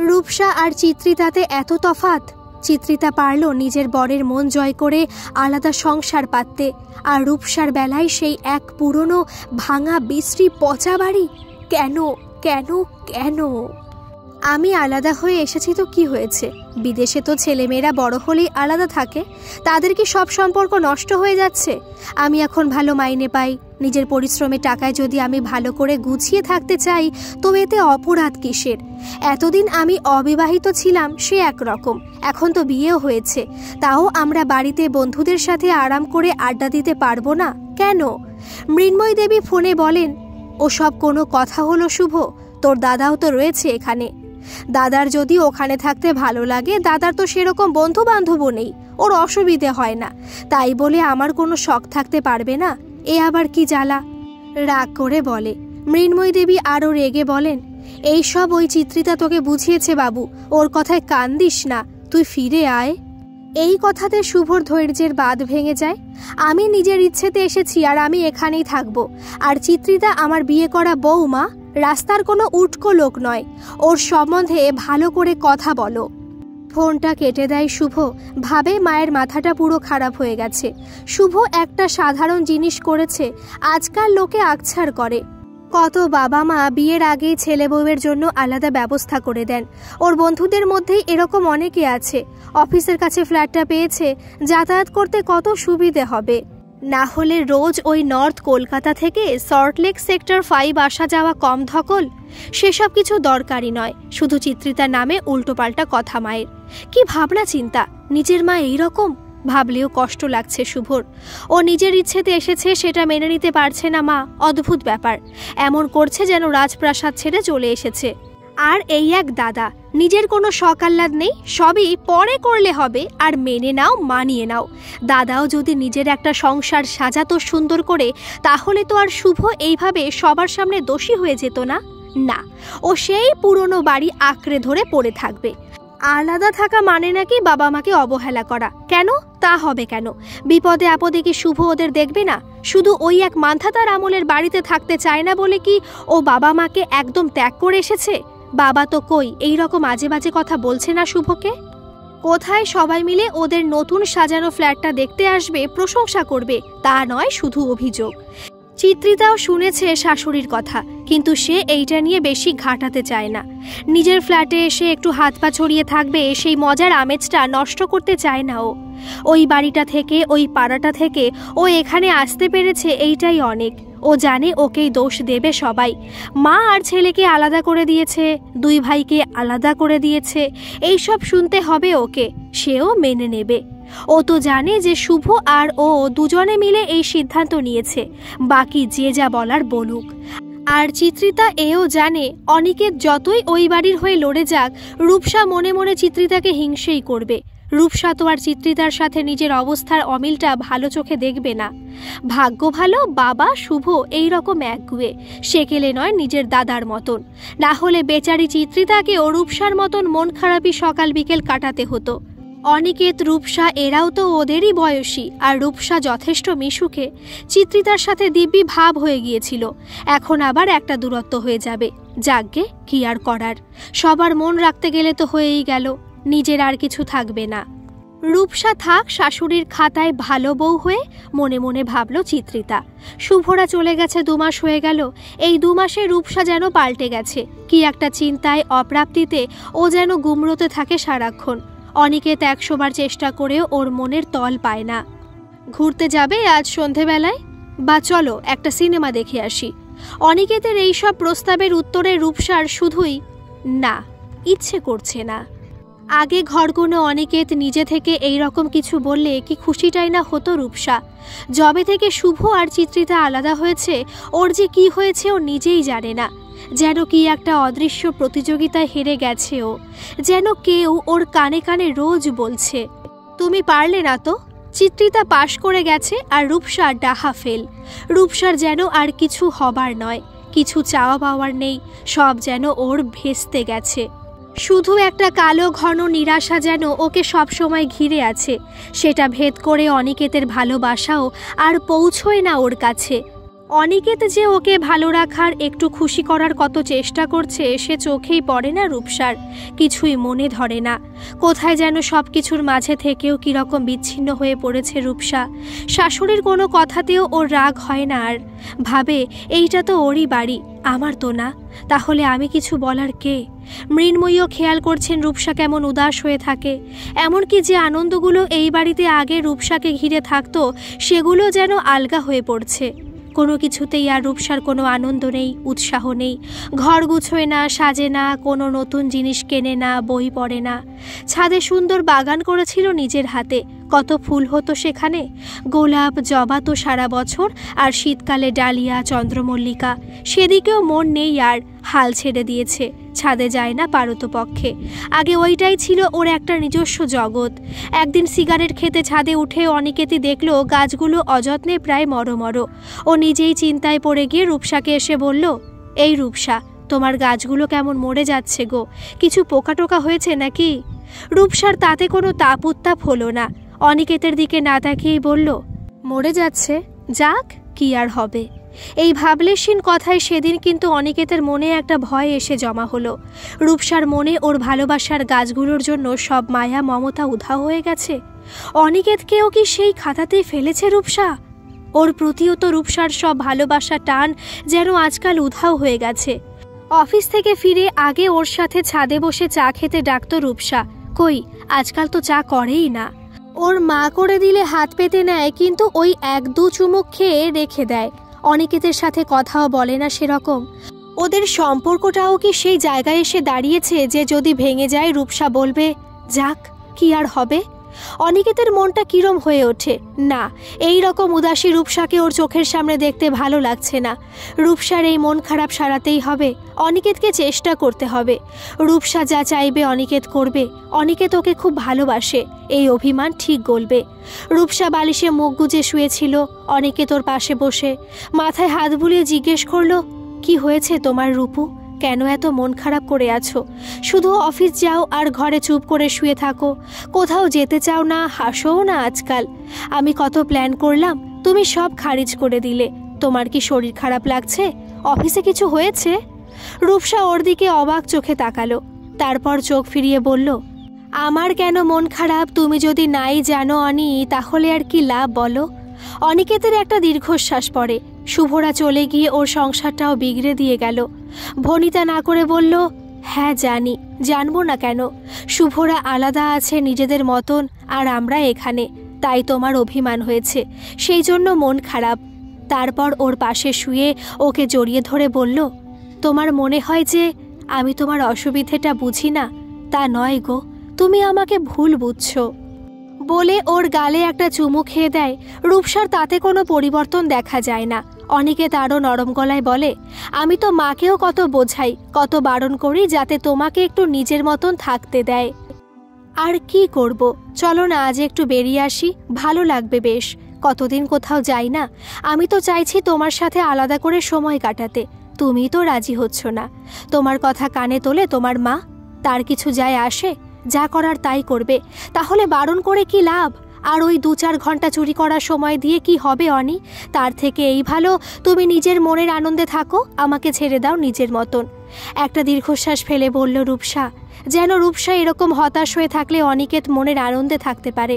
রূপসা আর চিত্রিতাতে এত তফাৎ। চিত্রিতা পারল নিজের বরের মন জয় করে আলাদা সংসার পাততে, আর রূপসার বেলায় সেই এক পুরনো ভাঙা বিশ্রী পচা বাড়ি। কেন কেন কেন? আমি আলাদা হয়ে এসেছি তো কি হয়েছে? বিদেশে তো ছেলেমেয়েরা বড় হলেই আলাদা থাকে, তাদের কি সব সম্পর্ক নষ্ট হয়ে যাচ্ছে? আমি এখন ভালো মাইনে পাই, নিজের পরিশ্রমে টাকায় যদি আমি ভালো করে গুছিয়ে থাকতে চাই, তো এতে অপরাধ কিসের? এতদিন আমি অবিবাহিত ছিলাম সে একরকম, এখন তো বিয়েও হয়েছে, তাও আমরা বাড়িতে বন্ধুদের সাথে আরাম করে আড্ডা দিতে পারবো না কেন? মৃন্ময়ী দেবী ফোনে বলেন, ওসব কোনো কথা হলো শুভ? তোর দাদাও তো রয়েছে এখানে। দাদার যদি ওখানে থাকতে ভালো লাগে, দাদার তো সেরকম বন্ধু বান্ধবও নেই, ওর অসুবিধে হয় না, তাই বলে আমার কোনো শখ থাকতে পারবে না? এ আবার কি জ্বালা? রাগ করে বলে। মৃন্ময়ী দেবী আরও রেগে বলেন, এইসব ওই চিত্রিতা তোকে বুঝিয়েছে বাবু, ওর কথায় কান দিস না, তুই ফিরে আয়। এই কথাতে শুভর ধৈর্যের বাঁধ ভেঙে যায়। আমি নিজের ইচ্ছেতে এসেছি আর আমি এখানেই থাকবো। আর চিত্রিতা আমার বিয়ে করা বউমা, রাস্তার কোনো উটকো লোক নয়। ওর সম্বন্ধে ভালো করে কথা বলো। ফোনটা কেটে দেয় শুভ। ভাবে মায়ের মাথাটা পুরো খারাপ হয়ে গেছে। শুভ একটা সাধারণ জিনিস করেছে, আজকাল লোকে আকছার করে। কত বাবা মা বিয়ের আগেই ছেলে বউয়ের জন্য আলাদা ব্যবস্থা করে দেন। ওর বন্ধুদের মধ্যেই এরকম অনেকে আছে। অফিসের কাছে ফ্ল্যাটটা পেয়েছে, যাতায়াত করতে কত সুবিধে হবে। না হলে রোজ ওই নর্থ কলকাতা থেকে সল্টলেক সেক্টর 5 আসা যাওয়া কম ধকল। সেসব কিছু দরকারই নয়, শুধু চিত্রিতার নামে উল্টোপাল্টা কথা মায়ের। কি ভাবনা চিন্তা! নিজের মা এইরকম ভাবলেও কষ্ট লাগছে শুভর। ও নিজের ইচ্ছেতে এসেছে, সেটা মেনে নিতে পারছে না মা। অদ্ভুত ব্যাপার, এমন করছে যেন রাজপ্রাসাদ ছেড়ে চলে এসেছে। আর এই এক দাদা, নিজের কোনো শখ আহ্লাদ নেই, সবই পরে করলে হবে, আর মেনে নাও, মানিয়ে নাও। দাদাও যদি নিজের একটা সংসার সাজাতো সুন্দর করে, তাহলে তো আর শুভ এইভাবে সবার সামনে দোষী হয়ে যেত না। না, ও সেই পুরনো বাড়ি আঁকড়ে ধরে পড়ে থাকবে। আলাদা থাকা মানে নাকি বাবা মাকে অবহেলা করা। কেন? তা হবে কেন? বিপদে আপদে কি শুভ ওদের দেখবে না? শুধু ওই এক মান্ধাতার আমলের বাড়িতে থাকতে চায় না বলে কি ও বাবা মাকে একদম ত্যাগ করে এসেছে? বাবা তো কই এই রকম আজে বাজে কথা বলছে না শুভকে? কোথায় সবাই মিলে ওদের নতুন সাজানো ফ্ল্যাটটা দেখতে আসবে, প্রশংসা করবে, তা নয় শুধু অভিযোগ। চিত্রিতাও শুনেছে শাশুড়ির কথা, কিন্তু সে এইটা নিয়ে বেশি ঘাটাতে চায় না। নিজের ফ্ল্যাটে এসে একটু হাত পা ছড়িয়ে থাকবে, সেই মজার আমেজটা নষ্ট করতে চায় না ও। ওই বাড়িটা থেকে, ওই পাড়াটা থেকে ও এখানে আসতে পেরেছে, এইটাই অনেক। ও জানে ওকেই দোষ দেবে সবাই। মা আর ছেলেকে আলাদা করে দিয়েছে, দুই ভাইকে আলাদা করে দিয়েছে, এইসব শুনতে হবে ওকে। সেও মেনে নেবে। ও তো জানে যে শুভ আর ও দুজনে মিলে এই সিদ্ধান্ত নিয়েছে, বাকি যে যা বলার বলুক। আর চিত্রিতা এও জানে অনিকেত যতই ওই বাড়ির হয়ে লড়ে যাক, রূপসা মনে মনে চিত্রিতাকে হিংসেই করবে। রূপসা তো আর চিত্রিতার সাথে নিজের অবস্থার অমিলটা ভালো চোখে দেখবে না। ভাগ্য ভালো বাবা শুভ এই রকম একগুয়ে, সেকেলে নয় নিজের দাদার মতন। না হলে বেচারি চিত্রিতাকে ও রূপসার মতন মন খারাপই সকাল বিকেল কাটাতে হতো। অনিকেত, রূপসা এরাও তো ওদেরই বয়সী, আর রূপসা যথেষ্ট মিশুকে। চিত্রিতার সাথে দিব্যি ভাব হয়ে গিয়েছিল, এখন আবার একটা দূরত্ব হয়ে যাবে। যাকগে, কি আর করার, সবার মন রাখতে গেলে তো হয়েই গেল, নিজের আর কিছু থাকবে না। রূপসা থাক শাশুড়ির খাতায় ভালো বউ হয়ে, মনে মনে ভাবল চিত্রিতা। শুভরা চলে গেছে, 2 মাস হয়ে গেল। এই 2 মাসে রূপসা যেন পাল্টে গেছে, কি একটা চিন্তায় অপ্রাপ্তিতে ও যেন গুমড়োতে থাকে সারাক্ষণ। অনিকেত 100 বার চেষ্টা করেও ওর মনের তল পায় না। ঘুরতে যাবে আজ সন্ধেবেলায়? বা চলো একটা সিনেমা দেখে আসি। অনিকেতের এইসব প্রস্তাবের উত্তরে রূপসার শুধুই না, ইচ্ছে করছে না। আগে ঘরগুনো অনিকেত নিজে থেকে এই রকম কিছু বললে কি খুশিটাই না হতো রূপসা। যবে থেকে শুভ আর চিত্রিতা আলাদা হয়েছে, ওর যে কি হয়েছে ও নিজেই জানে না। যেন কি একটা অদৃশ্য প্রতিযোগিতায় হেরে গেছে ও, যেন কেউ ওর কানে কানে রোজ বলছে, তুমি পারলে না তো। চিত্রিতা পাশ করে গেছে আর রূপসা ডাহা ফেল। রূপসার যেন আর কিছু হবার নয়, কিছু চাওয়া পাওয়ার নেই, সব যেন ওর ভেস্তে গেছে। শুধু একটা কালো ঘন নিরাশা যেন ওকে সবসময় ঘিরে আছে, সেটা ভেদ করে অনিকেতের ভালোবাসাও আর পৌঁছয় না ওর কাছে। অনিকেত যে ওকে ভালো রাখার, একটু খুশি করার কত চেষ্টা করছে, সে চোখেই পড়ে না রূপসার, কিছুই মনে ধরে না। কোথায় যেন সব কিছুর মাঝে থেকেও কীরকম বিচ্ছিন্ন হয়ে পড়েছে রূপসা। শাশুড়ির কোনো কথাতেও ওর রাগ হয় না আর। ভাবে এইটা তো ওরই বাড়ি, আমার তো না, তাহলে আমি কিছু বলার কে? মৃন্ময়ীও খেয়াল করছেন রূপসা কেমন উদাস হয়ে থাকে। এমনকি যে আনন্দগুলো এই বাড়িতে আগে রূপসাকে ঘিরে থাকতো, সেগুলো যেন আলগা হয়ে পড়ছে। কোনো কিছুতেই আর রূপসার কোনো আনন্দ নেই, উৎসাহ নেই। ঘর গুছোয় না, সাজে না, কোনো নতুন জিনিস কেনে না, বই পড়ে না। ছাদে সুন্দর বাগান করেছিল নিজের হাতে, কত ফুল হতো সেখানে। গোলাপ, জবা তো সারা বছর, আর শীতকালে ডালিয়া, চন্দ্রমল্লিকা। সেদিকেও মন নেই আর, হাল ছেড়ে দিয়েছে, ছাদে যায় না পারতপক্ষে। আগে ওইটাই ছিল ওর একটা নিজস্ব জগৎ। একদিন সিগারেট খেতে ছাদে উঠে অনিকেতই দেখল গাছগুলো অযত্নে প্রায় মরমর। ও নিজেই চিন্তায় পড়ে গিয়ে রূপসাকে এসে বলল, এই রূপসা, তোমার গাছগুলো কেমন মরে যাচ্ছে গো, কিছু পোকা টোকা হয়েছে নাকি? রূপসার তাতে কোনো তাপ উত্তাপ হলো না, অনিকেতের দিকে না তাকিয়েই বলল, মরে যাচ্ছে, যাক, কি আর হবে। এই ভাবলেশীন কথায় সেদিন কিন্তু অনিকেতের মনে একটা ভয় এসে জমা হলো। রূপসার মনে ওর ভালোবাসার গাছগুলোর জন্য সব মায়া মমতা উধাও হয়ে গেছে। অনিকেতকেও কি সেই খাতাতেই ফেলেছে রূপসা? ওর প্রতিও তো রূপসার সব ভালোবাসা টান যেন আজকাল উধাও হয়ে গেছে। অফিস থেকে ফিরে আগে ওর সাথে ছাদে বসে চা খেতে ডাকতো রূপসা, কই আজকাল তো চা করেই না। ওর মা করে দিলে হাত পেতে নেয়, কিন্তু ওই 1-2 চুমুক খেয়ে রেখে দেয়। অনিকেতের সাথে কথাও বলে না সেরকম। ওদের সম্পর্কটাও কি সেই জায়গায় এসে দাঁড়িয়েছে যে যদি ভেঙে যায় রূপসা বলবে, যাক, কি আর হবে। অনিকেতের মনটা কিরম হয়ে ওঠে, না, এই রকম উদাসী রূপসাকে ওর চোখের সামনে দেখতে ভালো লাগছে না। রূপসার এই মন খারাপ সারাতেই হবে, অনিকেতকে চেষ্টা করতে হবে। রূপসা যা চাইবে অনিকেত করবে, অনিকেত ওকে খুব ভালোবাসে, এই অভিমান ঠিক গলবে। রূপসা বালিশে মুখ গুজে শুয়েছিল, অনিকেত ওর পাশে বসে মাথায় হাত বুলিয়ে জিজ্ঞেস করলো, কি হয়েছে তোমার রূপু, কেন এত মন খারাপ করে আছো? শুধু অফিস যাও আর ঘরে চুপ করে শুয়ে থাকো, কোথাও যেতে চাও না, হাসোও না আজকাল। আমি কত প্ল্যান করলাম, তুমি সব খারিজ করে দিলে। তোমার কি শরীর খারাপ লাগছে? অফিসে কিছু হয়েছে? রূপসা ওর দিকে অবাক চোখে তাকালো, তারপর চোখ ফিরিয়ে বলল, আমার কেন মন খারাপ তুমি যদি নাই জানো অনি, তাহলে আর কি লাভ বলো? অনিকেতের একটা দীর্ঘশ্বাস পড়ে, শুভরা চলে গিয়ে ওর সংসারটাও বিগড়ে দিয়ে গেল। ভনিতা না করে বলল, হ্যাঁ জানি, জানবো না কেন? শুভরা আলাদা আছে নিজেদের মতন, আর আমরা এখানে, তাই তোমার অভিমান হয়েছে, সেই জন্য মন খারাপ। তারপর ওর পাশে শুয়ে ওকে জড়িয়ে ধরে বলল, তোমার মনে হয় যে আমি তোমার অসুবিধেটা বুঝি না? তা নয় গো, তুমি আমাকে ভুল বুঝছো। বলে ওর গালে একটা চুমু খেয়ে দেয়। রূপসার তাতে কোনো পরিবর্তন দেখা যায় না। অনিকেত আরও নরম গলায় বলে, আমি তো মাকেও কত বোঝাই, কত বারণ করি যাতে তোমাকে একটু নিজের মতন থাকতে দেয়। আর কি করব, চলো না আজ একটু বেরিয়ে আসি, ভালো লাগবে বেশ। কতদিন কোথাও যাই না। আমি তো চাইছি তোমার সাথে আলাদা করে সময় কাটাতে, তুমি তো রাজি হচ্ছ না। তোমার কথা কানে তোলে তোমার মা, তার কিছু যায় আসে? যা করার তাই করবে, তাহলে বারণ করে কি লাভ? আর ওই 2-4 ঘন্টা চুরি করার সময় দিয়ে কি হবে অনি? তার থেকে এই ভালো তুমি নিজের মনের আনন্দে থাকো, আমাকে ছেড়ে দাও নিজের মতন। একটা দীর্ঘশ্বাস ফেলে বলল রূপসা, যেন রূপসা এরকম হতাশ হয়ে থাকলে অনিকেত মনের আনন্দে থাকতে পারে।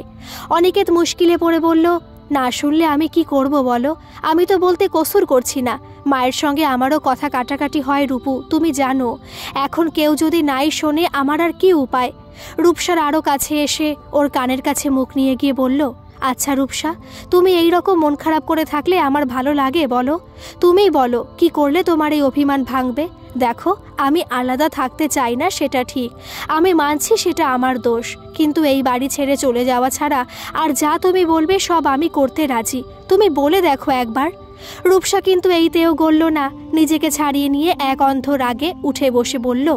অনিকেত মুশকিলে পড়ে বলল, না শুনলে আমি কি করব বলো? আমি তো বলতে কসুর করছি না, মায়ের সঙ্গে আমারও কথা কাটাকাটি হয় রূপু, তুমি জানো। এখন কেউ যদি নাই শোনে আমার আর কি উপায়? রূপসার আরও কাছে এসে ওর কানের কাছে মুখ নিয়ে গিয়ে বলল, আচ্ছা রূপসা, তুমি এই রকম মন খারাপ করে থাকলে আমার ভালো লাগে বলো? তুমিই বলো, কি করলে তোমার এই অভিমান ভাঙবে? দেখো, আমি আলাদা থাকতে চাই না সেটা ঠিক, আমি মানছি সেটা আমার দোষ, কিন্তু এই বাড়ি ছেড়ে চলে যাওয়া ছাড়া আর যা তুমি বলবে সব আমি করতে রাজি। তুমি বলে দেখো একবার। রূপসা কিন্তু এইতেও গলল না, নিজেকে ছাড়িয়ে নিয়ে এক অন্ধ রাগে উঠে বসে বলল,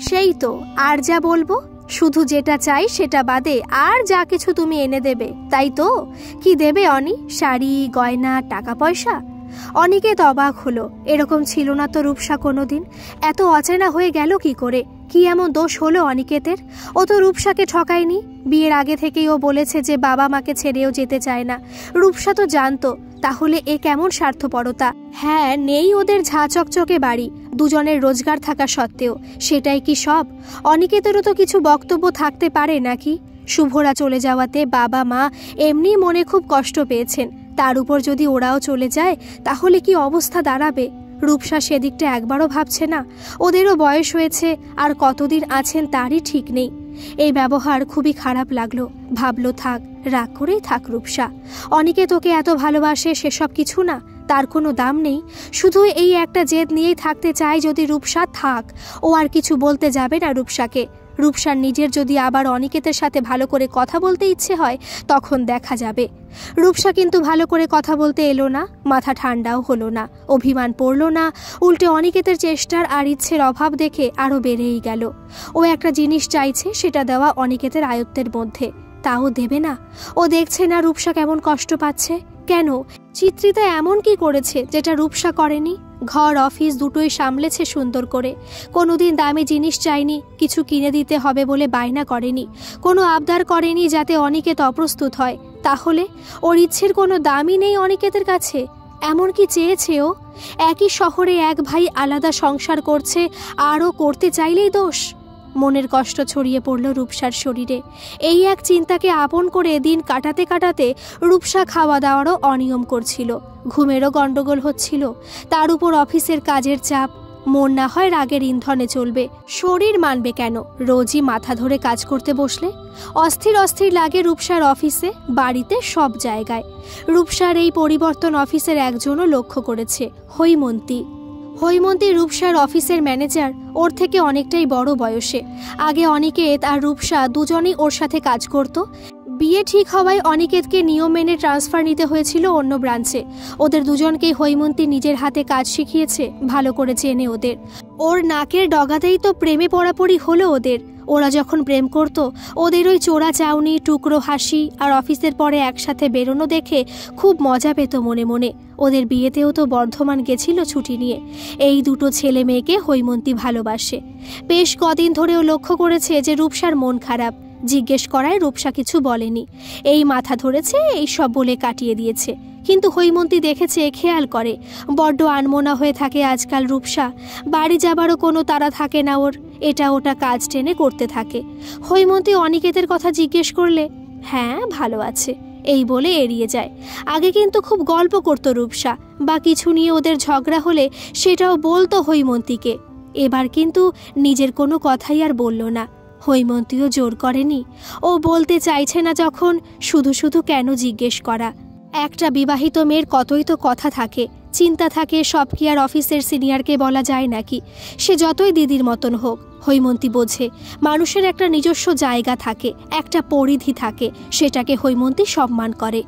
সেই তো, আর যা বলবো? শুধু যেটা চাই সেটা বাদে আর যা কিছু তুমি এনে দেবে, তাই তো? কি দেবে অনি? শাড়ি, গয়না, টাকা পয়সা? অনিকেত অবাক হলো, এরকম ছিল না তো রূপসা কোনোদিন। এত অচেনা হয়ে গেল কি করে? কি এমন দোষ হলো অনিকেতের? ও তো রূপসাকে ঠকায়নি। বিয়ের আগে থেকেই ও বলেছে যে বাবা মাকে ছেড়েও যেতে চায় না। রূপসা তো জানতো, তাহলে এ কেমন স্বার্থপরতা? হ্যাঁ, নেই ওদের ঝা চকচকে বাড়ি, দুজনের রোজগার থাকা সত্ত্বেও, সেটাই কি সব? অনিকেতেরও তো কিছু বক্তব্য থাকতে পারে নাকি? শুভরা চলে যাওয়াতে বাবা মা এমনি মনে খুব কষ্ট পেয়েছেন, তার উপর যদি ওরাও চলে যায় তাহলে কি অবস্থা দাঁড়াবে? রূপসা সেদিকটা একবারও ভাবছে না। ওদেরও বয়স হয়েছে, আর কতদিন আছেন তারই ঠিক নেই। এই ব্যবহার খুবই খারাপ লাগলো। ভাবলো থাক, রাগ করেই থাক রূপসা। অনিকে তোকে এত ভালোবাসে, সেসব কিছু না, তার কোনো দাম নেই। শুধু এই একটা জেদ নিয়েই থাকতে চাই যদি রূপসা থাক। ও আর কিছু বলতে যাবে না রূপসাকে। রূপসার নিজের যদি আবার অনিকেতের সাথে ভালো করে কথা বলতে ইচ্ছে হয় তখন দেখা যাবে। রূপসা কিন্তু ভালো করে কথা বলতে এলো না, মাথা ঠান্ডাও হলো না, অভিমান পড়লো না, উল্টে অনিকেতের চেষ্টার আর ইচ্ছের অভাব দেখে আরও বেড়েই গেল। ও একটা জিনিস চাইছে, সেটা দেওয়া অনিকেতের আয়ত্তের মধ্যে, তাও দেবে না। ও দেখছে না রূপসা কেমন কষ্ট পাচ্ছে? কেন? চিত্রিতা এমন কি করেছে যেটা রূপসা করেনি? ঘর অফিস দুটোই সামলেছে সুন্দর করে, কোনোদিন দামি জিনিস চাইনি, কিছু কিনে দিতে হবে বলে বায়না করেনি, কোনো আবদার করেনি যাতে অনিকেত অপ্রস্তুত হয়। তাহলে ওর ইচ্ছের কোনো দামই নেই অনিকেতের কাছে? এমন কি চেয়েছে ও? একই শহরে এক ভাই আলাদা সংসার করছে, আরও করতে চাইলেই দোষ? মনের কষ্ট ছড়িয়ে পড়ল রূপসার শরীরে। এই এক চিন্তাকে আপন করে দিন কাটাতে কাটাতে রূপসা খাওয়া দাওয়ারও অনিয়ম করছিল, ঘুমেরও গণ্ডগোল হচ্ছিল, তার উপর অফিসের কাজের চাপ। মন না হয় রাগের ইন্ধনে চলবে, শরীর মানবে কেন রোজই মাথা ধরে কাজ করতে বসলে? অস্থির অস্থির লাগে রূপসার অফিসে, বাড়িতে, সব জায়গায়। রূপসার এই পরিবর্তন অফিসের একজনও লক্ষ্য করেছে, হৈমন্তী। হৈমন্তী রূপসার অফিসের ম্যানেজার, ওর থেকে অনেকটাই বড় বয়সে। আগে অনিকেত আর রূপসা দুজনেই ওর সাথে কাজ করত। বিয়ে ঠিক হওয়ায় অনিকেতকে নিয়ম মেনে ট্রান্সফার নিতে হয়েছিল অন্য ব্রাঞ্চে। ওদের দুজনকেই হৈমন্তী নিজের হাতে কাজ শিখিয়েছে, ভালো করে চেনে ওদের। ওর নাকের ডগাতেই তো প্রেমে পড়াপড়ি হলো ওদের। ওরা যখন প্রেম করত, ওদের ওই চোরা চাউনি, টুকরো হাসি আর অফিসের পরে একসাথে বেরোনো দেখে খুব মজা পেত মনে মনে। ওদের বিয়েতেও তো বর্ধমান গেছিল ছুটি নিয়ে। এই দুটো ছেলে মেয়েকে হৈমন্তী ভালোবাসে। বেশ কদিন ধরেও লক্ষ্য করেছে যে রূপসার মন খারাপ। জিজ্ঞেস করায় রূপসা কিছু বলেনি, এই মাথা ধরেছে, এই সব বলে কাটিয়ে দিয়েছে। কিন্তু হৈমন্তী দেখেছে, খেয়াল করে, বড্ড আনমনা হয়ে থাকে আজকাল রূপসা। বাড়ি যাবারও কোনো তাড়া থাকে না ওর, এটা ওটা কাজ টেনে করতে থাকে। হৈমন্তী অনিকেতের কথা জিজ্ঞেস করলে, হ্যাঁ ভালো আছে, এই বলে এড়িয়ে যায়। আগে কিন্তু খুব গল্প করতো রূপসা, বা কিছু নিয়ে ওদের ঝগড়া হলে সেটাও বলতো হৈমন্তীকে। এবার কিন্তু নিজের কোনো কথাই আর বলল না। হৈমন্তীও জোর করেনি, ও বলতে চাইছে না যখন শুধু শুধু কেন জিজ্ঞেস করা। একটা বিবাহিত মেয়ের কতই তো কথা থাকে, চিন্তা থাকে, সব কি আর অফিসের সিনিয়রকে বলা যায় নাকি? সে যতই দিদির মতন হোক, হৈমন্তী বোঝে মানুষের একটা নিজস্ব জায়গা থাকে, একটা পরিধি থাকে, সেটাকে হৈমন্তী সম্মান করে।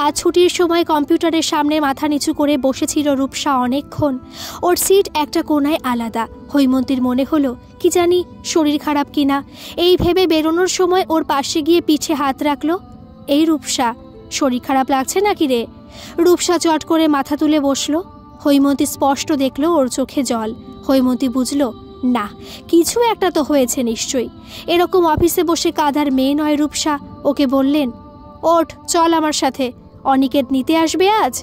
আজ ছুটির সময় কম্পিউটারের সামনে মাথা নিচু করে বসেছিল রূপসা অনেকক্ষণ। ওর সিট একটা কোণায় আলাদা। হৈমন্তীর মনে হলো কি জানি শরীর খারাপ কিনা। এই ভেবে বেরোনোর সময় ওর পাশে গিয়ে পিঠে হাত রাখলো। এই রূপসা, শরীর খারাপ লাগছে নাকি রে? রূপসা চট করে মাথা তুলে বসলো। হৈমন্তী স্পষ্ট দেখলো ওর চোখে জল। হৈমন্তী বুঝলো না, কিছু একটা তো হয়েছে নিশ্চয়ই। এরকম অফিসে বসে কাঁদার মেয়ে নয় রূপসা। ওকে বললেন, ওঠ, চল আমার সাথে, অনিকেত নিতে আসবে আজ।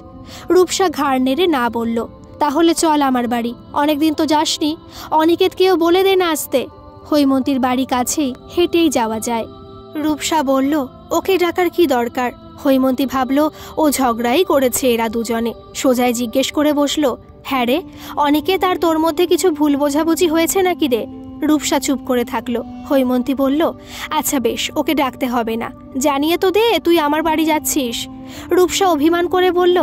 রূপসা ঘাড় নেড়ে না বলল, তাহলে চল আমার বাড়ি, অনেকদিন তো যাসনি। অনিকেতকেও বলে দে না আসতে। হৈমন্তীর বাড়ি কাছেই, হেঁটেই যাওয়া যায়। রূপসা বলল, ওকে ডাকার কি দরকার? হৈমন্তী ভাবল ও ঝগড়াই করেছে এরা দুজনে। সোজায় জিজ্ঞেস করে বসলো, হ্যাঁ রে, অনিকেত আর তোর মধ্যে কিছু ভুল বোঝাবুঝি হয়েছে নাকি রে? রূপসা চুপ করে থাকলো। হৈমন্তী বলল, আচ্ছা বেশ, ওকে ডাকতে হবে না, জানিয়ে তো দে তুই আমার বাড়ি যাচ্ছিস। রূপসা অভিমান করে বলল,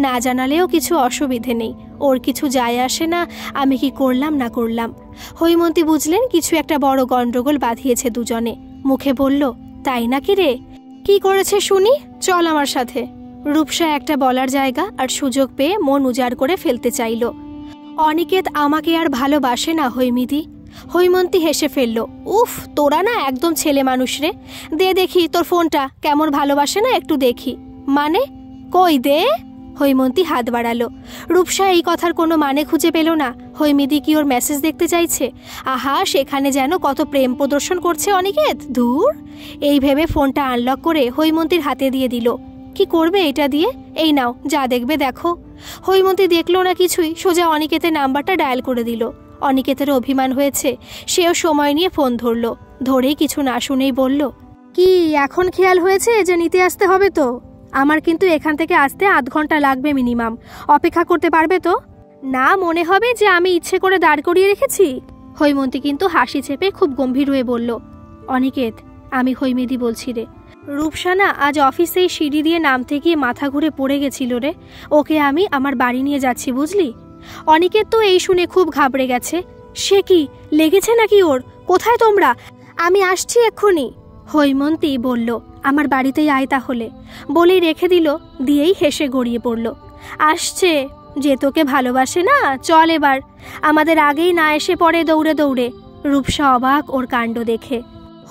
না জানালেও কিছু অসুবিধে নেই, ওর কিছু যায় আসে না আমি কি করলাম না করলাম। হৈমন্তী বুঝলেন কিছু একটা বড় গন্ডগোল বাঁধিয়েছে দুজনে। মুখে বলল, তাই নাকি রে? কি করেছে শুনি, চল আমার সাথে। রূপসা একটা বলার জায়গা আর সুযোগ পেয়ে মন উজাড় করে ফেলতে চাইল। অনিকেত আমাকে আর ভালোবাসে না হৈমিদি। হৈমন্তী হেসে ফেলল, উফ, তোরা না একদম ছেলে মানুষ রে। দে দেখি তোর ফোনটা, কেমন ভালোবাসে না একটু দেখি। মানে কই দে? হৈমন্তী হাত বাড়ালো। রূপসা এই কথার কোনো মানে খুঁজে পেল না। হৈমিদি কি ওর মেসেজ দেখতে চাইছে? আহা, সেখানে যেন কত প্রেম প্রদর্শন করছে অনিকেত। ধুর, এই ভেবে ফোনটা আনলক করে হৈমন্তীর হাতে দিয়ে দিল। কি করবে এটা দিয়ে? এই নাও, যা দেখবে দেখো। হৈমন্তী দেখলো না কিছুই, সোজা অনিকেতের নাম্বারটা ডায়াল করে দিল। অনিকেতেরও অভিমান হয়েছে, সেও সময় নিয়ে ফোন ধরলো। ধরেই কিছু না শুনেই বলল, কি এখন খেয়াল হয়েছে যে নিতে আসতে হবে? তো আমার কিন্তু এখান থেকে আসতে আধ ঘন্টা লাগবে মিনিমাম, অপেক্ষা করতে পারবে তো? না মনে হবে যে আমি ইচ্ছে করে দাঁড় করিয়ে রেখেছি। হৈমন্তী কিন্তু হাসি চেপে খুব গম্ভীর হয়ে বলল, অনিকেত, আমি হৈমিদি বলছি রে। রূপসা না আজ অফিসেই সিঁড়ি দিয়ে নামতে গিয়ে মাথা ঘুরে পড়ে গেছিল রে। ওকে আমি আমার বাড়ি নিয়ে যাচ্ছি, বুঝলি? অনিকেত তো এই শুনে খুব ঘাবড়ে গেছে। সে কি, লেগেছে নাকি ওর? কোথায় তোমরা? আমি আসছি এক্ষুনি। হৈমন্তী বলল, আমার বাড়িতেই আয় তাহলে, বলেই রেখে দিল। দিয়েই হেসে গড়িয়ে পড়ল। আসছে যে তোকে ভালোবাসে না, চল এবার, আমাদের আগেই না এসে পড়ে দৌড়ে দৌড়ে। রূপসা অবাক ওর কাণ্ড দেখে।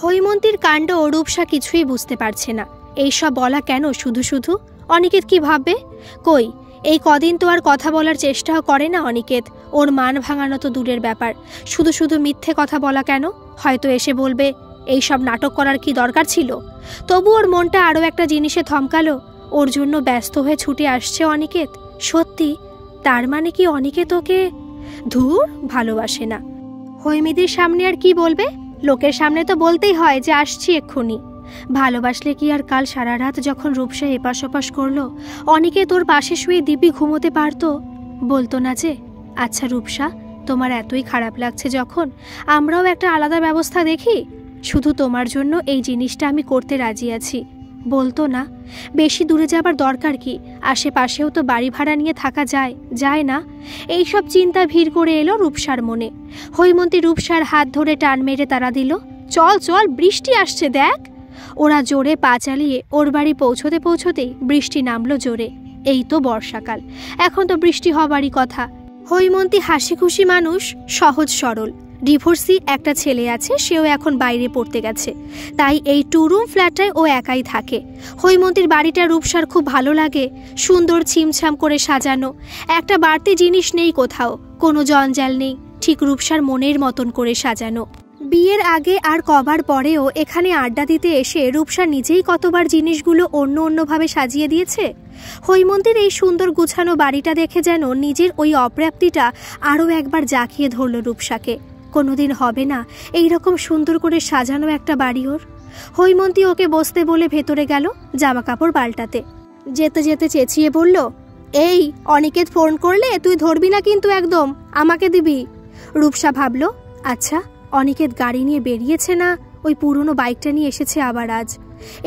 হৈমন্তীর কাণ্ড রূপসা কিছুই বুঝতে পারছে না। এইসব বলা কেন শুধু শুধু? অনিকেত কি ভাববে? কই, এই কদিন তো আর কথা বলার চেষ্টাও করে না অনিকেত। ওর মান ভাঙানো তো দূরের ব্যাপার, শুধু শুধু মিথ্যে কথা বলা কেন? হয়তো এসে বলবে এইসব নাটক করার কি দরকার ছিল। তবু ওর মনটা আরও একটা জিনিসে থমকালো, ওর জন্য ব্যস্ত হয়ে ছুটে আসছে অনিকেত। সত্যি, তার মানে কি অনিকেত ওকে ধুর ভালোবাসে না? হৈমিদির সামনে আর কি বলবে? লোকের সামনে তো বলতেই হয় যে আসছি এক্ষুনি। ভালোবাসলে কি আর কাল সারা রাত যখন রূপসা এপাশ ওপাশ করলো অনিকেত ওর পাশে শুয়ে দিব্যি ঘুমোতে পারতো? বলতো না যে, আচ্ছা রূপসা, তোমার এতই খারাপ লাগছে যখন, আমরাও একটা আলাদা ব্যবস্থা দেখি, শুধু তোমার জন্য এই জিনিসটা আমি করতে রাজি আছি। বলতো না, বেশি দূরে যাবার দরকার কি, আশেপাশেও তো বাড়ি ভাড়া নিয়ে থাকা যায়, যায় না? এইসব চিন্তা ভিড় করে এলো রূপসার মনে। হৈমন্তী রূপসার হাত ধরে টান মেরে তাড়া দিল, চল চল, বৃষ্টি আসছে দেখ। ওরা জোরে পা চালিয়ে ওর বাড়ি পৌঁছতে পৌঁছতেই বৃষ্টি নামলো জোরে। এই তো বর্ষাকাল, এখন তো বৃষ্টি হবারই কথা। হৈমন্তী হাসি খুশি মানুষ, সহজ সরল। ডিভোর্সি একটা ছেলে আছে, সেও এখন বাইরে পড়তে গেছে, তাই এই 2 রুম ফ্ল্যাটটায় ও একাই থাকে। হৈমন্তীর বাড়িটা রূপসার খুব ভালো লাগে, সুন্দর ছিমছাম করে সাজানো, একটা বাড়তি জিনিস নেই কোথাও, কোনো জঞ্জাল নেই, ঠিক রূপসার মনের মতন করে সাজানো। বিয়ের আগে আর কবার পরেও এখানে আড্ডা দিতে এসে রূপসা নিজেই কতবার জিনিসগুলো অন্য অন্যভাবে সাজিয়ে দিয়েছে। হৈমন্তীর এই সুন্দর গুছানো বাড়িটা দেখে যেন নিজের ওই অপ্রাপ্তিটা আরও একবার জাঁকিয়ে ধরল রূপসাকে। কোনোদিন হবে না এই রকম সুন্দর করে সাজানো একটা বাড়ি ওর। হৈমন্তী ওকে বসতে বলে ভেতরে গেল জামা কাপড় পাল্টাতে। যেতে যেতে চেঁচিয়ে বলল, এই অনিকেত ফোন করলে তুই ধরবি না কিন্তু, একদম আমাকে দিবি। রূপসা ভাবল, আচ্ছা অনিকেত গাড়ি নিয়ে বেরিয়েছে না ওই পুরনো বাইকটা নিয়ে এসেছে আবার আজ।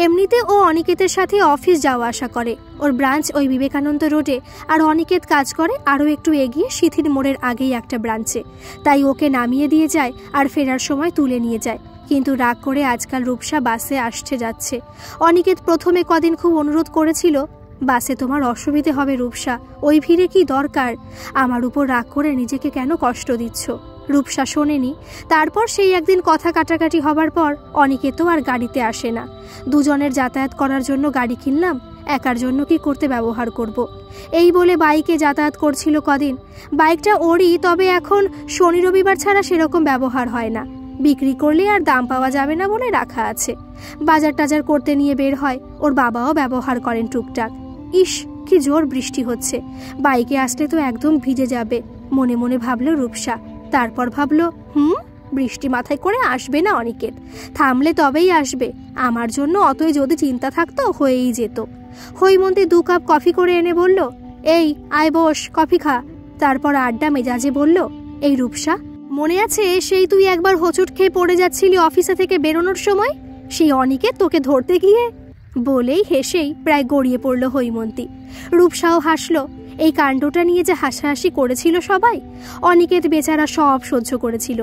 এমনিতে ও অনিকেতের সাথে অফিস যাওয়া আসা করে, ওর ব্রাঞ্চ ওই বিবেকানন্দ রোডে, আর অনিকেত কাজ করে আরও একটু এগিয়ে সিথির মোড়ের আগেই একটা ব্রাঞ্চে। তাই ওকে নামিয়ে দিয়ে যায় আর ফেরার সময় তুলে নিয়ে যায়। কিন্তু রাগ করে আজকাল রূপসা বাসে আসছে যাচ্ছে। অনিকেত প্রথমে কদিন খুব অনুরোধ করেছিল, বাসে তোমার অসুবিধে হবে রূপসা, ওই ভিড়ে কি দরকার, আমার উপর রাগ করে নিজেকে কেন কষ্ট দিচ্ছ। রূপসা শোনেনি। তারপর সেই একদিন কথা কাটাকাটি হবার পর অনিকেতও আর গাড়িতে আসে না। দুজনের যাতায়াত করার জন্য গাড়ি কিনলাম, একার জন্য কি করতে ব্যবহার করব। এই বলে বাইকে যাতায়াত করছিল কদিন। বাইকটা ওরই, তবে এখন শনি রবিবার ছাড়া সেরকম ব্যবহার হয় না, বিক্রি করলে আর দাম পাওয়া যাবে না বলে রাখা আছে। বাজার টাজার করতে নিয়ে বের হয়, ওর বাবাও ব্যবহার করেন টুকটাক। ইস কি জোর বৃষ্টি হচ্ছে, বাইকে আসলে তো একদম ভিজে যাবে, মনে মনে ভাবল রূপসা। তারপর ভাবল, বৃষ্টি মাথায় করে আসবে না অনিকেত, থামলে তবেই আসবে, আমার জন্য অতই যদি চিন্তা থাকতো হয়েই যেত। হৈমন্তী 2 কাপ কফি করে এনে বলল, এই আয় বস, কফি খা। তারপর আড্ডা মেজাজে বলল, এই রূপসা, মনে আছে সেই তুই একবার হোঁচট খেয়ে পড়ে যাচ্ছিলি অফিসে থেকে বেরোনোর সময়, সেই অনিকেত তোকে ধরতে গিয়ে? বলেই হেসেই প্রায় গড়িয়ে পড়ল হৈমন্তী। রূপসাও হাসল। এই কাণ্ডটা নিয়ে যে হাসাহাসি করেছিল সবাই, অনিকেত বেচারা সব সহ্য করেছিল।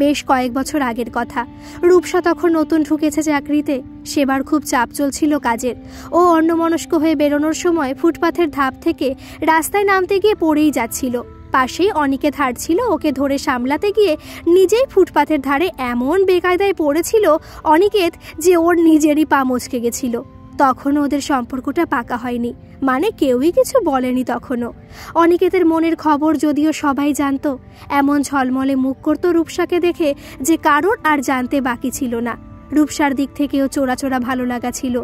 বেশ কয়েক বছর আগের কথা। রূপসা তখন নতুন ঢুকেছে চাকরিতে, সেবার খুব চাপ চলছিল কাজের। ও অন্যমনস্ক হয়ে বেরোনোর সময় ফুটপাথের ধাপ থেকে রাস্তায় নামতে গিয়ে পড়েই যাচ্ছিল। পাশেই অনিকেত হাঁটছিল, ওকে ধরে সামলাতে গিয়ে নিজেই ফুটপাথের ধারে এমন বেকায়দায় পড়েছিল অনিকেত যে ওর নিজেরই পা মচকে গেছিল। তখনও ওদের সম্পর্কটা পাকা হয়নি, মানে কেউই কিছু বলেনি তখনও। অনিকেতের মনের খবর যদিও সবাই জানতো, এমন ঝলমলে মুখ করতো রূপসাকে দেখে যে কারোর আর জানতে বাকি ছিল না। রূপসার দিক থেকেও চোরা চোরা ভালো লাগা ছিল,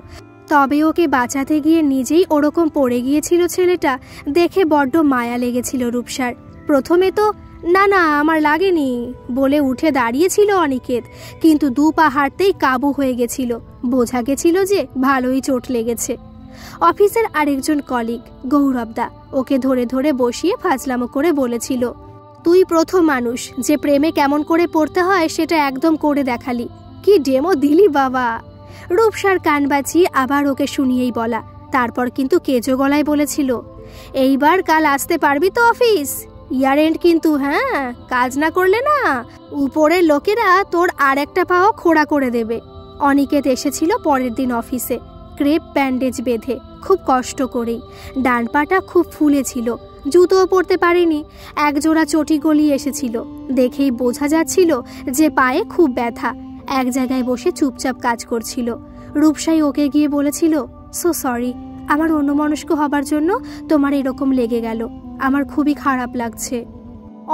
তবে ওকে বাঁচাতে গিয়ে নিজেই ওরকম পড়ে গিয়েছিল ছেলেটা, দেখে বড্ড মায়া লেগেছিল রূপসার। প্রথমে তো না না আমার লাগেনি বলে উঠে দাঁড়িয়েছিল অনিকেত, কিন্তু 2 পা হাঁটতেই কাবু হয়ে গেছিল, বোঝা গেছিল যে ভালোই চোট লেগেছে। অফিসের আরেকজন কলিগ গৌরবদা ওকে ধরে ধরে বসিয়ে ফাজলামো করে বলেছিল, তুই প্রথম মানুষ যে প্রেমে কেমন করে পড়তে হয় সেটা একদম করে দেখালি, কি ডেমো দিলি বাবা। রূপসার কান বাঁচিয়ে আবার ওকে শুনিয়েই বলা। তারপর কিন্তু কেজো গলায় বলেছিল, এইবার কাল আসতে পারবি তো অফিস? ইয়ার এন্ড কিন্তু, হ্যাঁ, কাজ না করলে না উপরের লোকেরা তোর আর একটা পাও খোড়া করে দেবে। অনিকেত এসেছিল পরের দিন অফিসে, ক্রেপ ব্যান্ডেজ বেঁধে, খুব কষ্ট করেই। ডান পাটা খুব ফুলেছিল, জুতোও পরতে পারেনি, একজোড়া চটি গলিয়ে এসেছিল। দেখেই বোঝা যাচ্ছিল যে পায়ে খুব ব্যথা। এক জায়গায় বসে চুপচাপ কাজ করছিল। রূপসাই ওকে গিয়ে বলেছিল, সো সরি, আমার অন্যমনস্ক হবার জন্য তোমার এরকম লেগে গেল, আমার খুবই খারাপ লাগছে।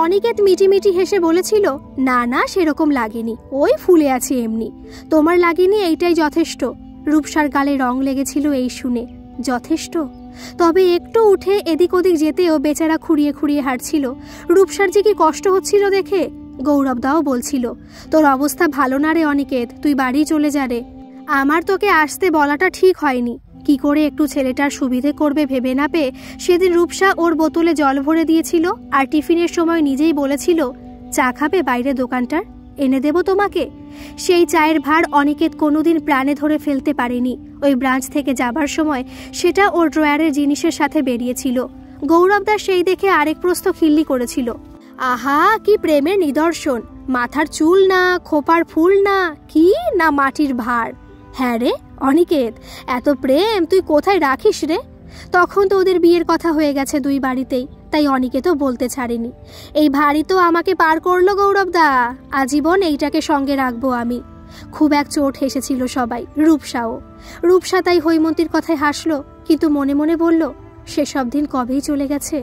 অনিকেত মিটিমিটি হেসে বলেছিল, না না সেরকম লাগেনি, ওই ফুলে আছে এমনি, তোমার লাগেনি এইটাই যথেষ্ট। রূপসার গালে রং লেগেছিল এই শুনে, যথেষ্ট? তবে একটু উঠে এদিক ওদিক যেতেও বেচারা খুঁড়িয়ে খুঁড়িয়ে হাঁটছিল। রূপসার যে কি কষ্ট হচ্ছিল দেখে। গৌরবদাও বলছিল, তোর অবস্থা ভালো না রে অনিকেত, তুই বাড়ি চলে যা রে। আমার তোকে আসতে বলাটা ঠিক হয়নি, কি করে একটু ছেলেটার সুবিধে করবে ভেবে না পেয়ে সেদিন রূপসা ওর বোতলে জল ভরে দিয়েছিল, আর টিফিনের সময় নিজেই বলেছিল, চা খাবে বাইরে দোকানটার, এনে দেব তোমাকে। সেই চায়ের ভার অনিকেত কোনোদিন প্রাণে ধরে ফেলতে পারেনি। ওই ব্রাঞ্চ থেকে যাবার সময় সেটা ওর ড্রয়ারের জিনিসের সাথে বেরিয়েছিল। গৌরবদা সেই দেখে আরেক প্রস্থ খিল্লি করেছিল, আহা কি প্রেমের নিদর্শন, মাথার চুল না, খোপার ফুল না, কি না মাটির ভার। হ্যাঁ রে অনিকেত, এত প্রেম তুই কোথায় রাখিস রে? তখন তো ওদের বিয়ের কথা হয়ে গেছে 2 বাড়িতেই, তাই অনিকেতও বলতে ছাড়েনি, এই ভারী তো আমাকে পার করলো গৌরবদা, আজীবন এইটাকে সঙ্গে রাখবো আমি। খুব এক চোট হেসেছিল সবাই, রূপসাও। রূপসা তাই হৈমন্তীর কথায় হাসলো, কিন্তু মনে মনে বলল, সেসব দিন কবেই চলে গেছে।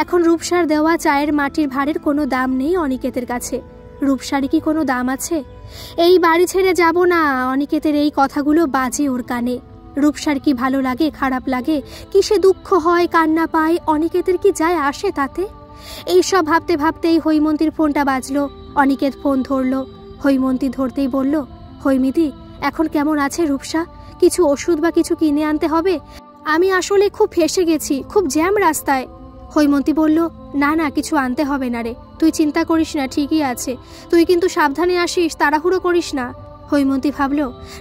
এখন রূপসার দেওয়া চায়ের মাটির ভারের কোনো দাম নেই অনিকেতের কাছে। রূপসারই কি কোনো দাম আছে? এই বাড়ি ছেড়ে যাব না, অনিকেতের এই কথাগুলো বাজে ওর কানে। রূপসার কি ভালো লাগে, খারাপ লাগে, কিসে দুঃখ হয়, কান্না পায়, অনিকেতের কি যায় আসে তাতে? এইসব ভাবতে ভাবতেই হৈমন্তীর ফোনটা বাজলো। অনিকেত ফোন ধরলো। হৈমন্তী ধরতেই বলল, হৈমিদি এখন কেমন আছে রূপসা? কিছু ওষুধ বা কিছু কিনে আনতে হবে। আমি আসলে খুব ফেঁসে গেছি, খুব জ্যাম রাস্তায়। হৈমন্তী বলল, না না, কিছু আনতে হবে না রে, তুই চিন্তা করিস না, ঠিকই আছে। তুই কিন্তু সাবধানে আসিস, তাড়াহুড়ো করিস না। হৈমন্তী ভাবল,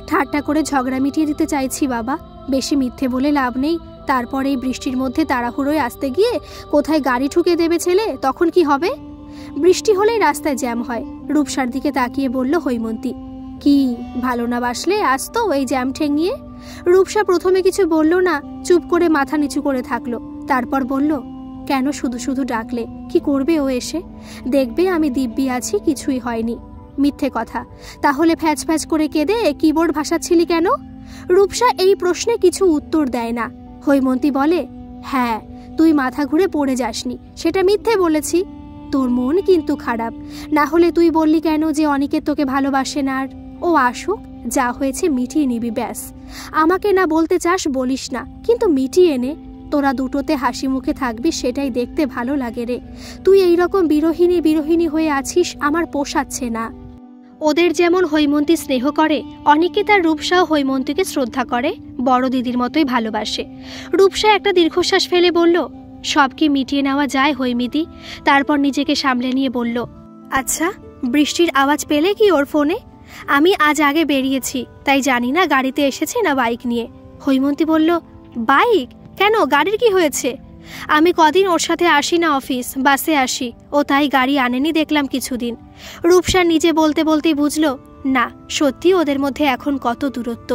ঠাট্টা করে ঝগড়া মিটিয়ে দিতে চাইছি বাবা, বেশি মিথ্যে বলে লাভ নেই। তারপর এই বৃষ্টির মধ্যে তাড়াহুড়োয় আসতে গিয়ে কোথায় গাড়ি ঠুকে দেবে ছেলে, তখন কি হবে? বৃষ্টি হলেই রাস্তায় জ্যাম হয়। রূপসার দিকে তাকিয়ে বলল হৈমন্তী, কি ভালো না বাসলে আসতো এই জ্যাম ঠেঙিয়ে? রূপসা প্রথমে কিছু বলল না, চুপ করে মাথা নিচু করে থাকলো। তারপর বলল, কেন শুধু শুধু ডাকলে? কি করবে ও এসে? দেখবে আমি দিব্যি আছি, কিছুই হয়নি। মিথ্যে কথা। তাহলে ফ্যাচ ফ্যাচ করে কেঁদে কিবোর্ড ভাসাচ্ছিলি কেন? রূপসা এই প্রশ্নে কিছু উত্তর দেয় না। হৈমন্তী বলে, হ্যাঁ, তুই মাথা ঘুরে পড়ে যাসনি, সেটা মিথ্যে বলেছি। তোর মন কিন্তু খারাপ। না হলে তুই বললি কেন যে অনিকেত তোকে ভালোবাসে না? আর ও আসুক, যা হয়েছে মিটিয়ে নিবি ব্যাস। আমাকে না বলতে চাস বলিস না, কিন্তু মিটিয়ে নে। তোরা দুটোতে হাসি মুখে থাকবি, সেটাই দেখতে ভালো লাগে রে। তুই এইরকম বিরহিণী হয়ে আছিস, আমার পোষাচ্ছে না। ওদের যেমন হৈমন্তী স্নেহ করে, অনিকেত আর রূপসাও হৈমন্তীকে শ্রদ্ধা করে, বড় দিদির মতোই ভালোবাসে। রূপসা একটা দীর্ঘশ্বাস ফেলে বলল, সব কি মিটিয়ে নেওয়া যায় হৈমিদি? তারপর নিজেকে সামলে নিয়ে বলল, আচ্ছা, বৃষ্টির আওয়াজ পেলে কি ওর ফোনে? আমি আজ আগে বেরিয়েছি, তাই জানি না গাড়িতে এসেছে না বাইক নিয়ে। হৈমন্তী বলল, বাইক? কেন, গাড়ির কি হয়েছে? আমি কদিন ওর সাথে আসি না অফিস, বাসে আসি, ও তাই গাড়ি আনেনি দেখলাম কিছুদিন। রূপসা নিজে বলতে বলতেই বুঝল, না সত্যি ওদের মধ্যে এখন কত দূরত্ব।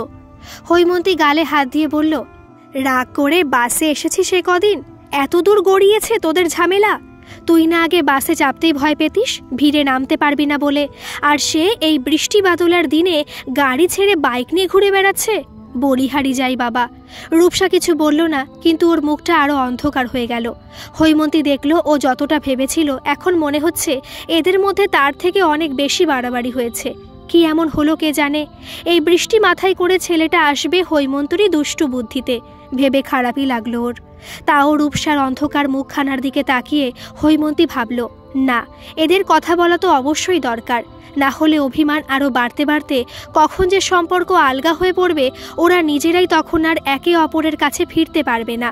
হৈমন্তী গালে হাত দিয়ে বলল, রাগ করে বাসে এসেছি সে কদিন, এত দূর গড়িয়েছে তোদের ঝামেলা? তুই না আগে বাসে চাপতেই ভয় পেতিস, ভিড়ে নামতে পারবি না বলে, আর সে এই বৃষ্টি বাদলার দিনে গাড়ি ছেড়ে বাইক নিয়ে ঘুরে বেড়াচ্ছে। বলিহারি যাই বাবা। রূপসা কিছু বলল না, কিন্তু ওর মুখটা আরো অন্ধকার হয়ে গেল। হৈমন্তী দেখল ও যতটা ভেবেছিল, এখন মনে হচ্ছে এদের মধ্যে তার থেকে অনেক বেশি বাড়াবাড়ি হয়েছে। কি এমন হলো কে জানে? এই বৃষ্টি মাথায় করে ছেলেটা আসবে হৈমন্তীরই দুষ্টু বুদ্ধিতে, ভেবে খারাপই লাগলো ওর। তাও রূপসার অন্ধকার মুখখানার দিকে তাকিয়ে হৈমন্তী ভাবল, না, এদের কথা বলা তো অবশ্যই দরকার, না হলে অভিমান আরও বাড়তে বাড়তে কখন যে সম্পর্ক আলগা হয়ে পড়বে, ওরা নিজেরাই তখন আর একে অপরের কাছে ফিরতে পারবে না।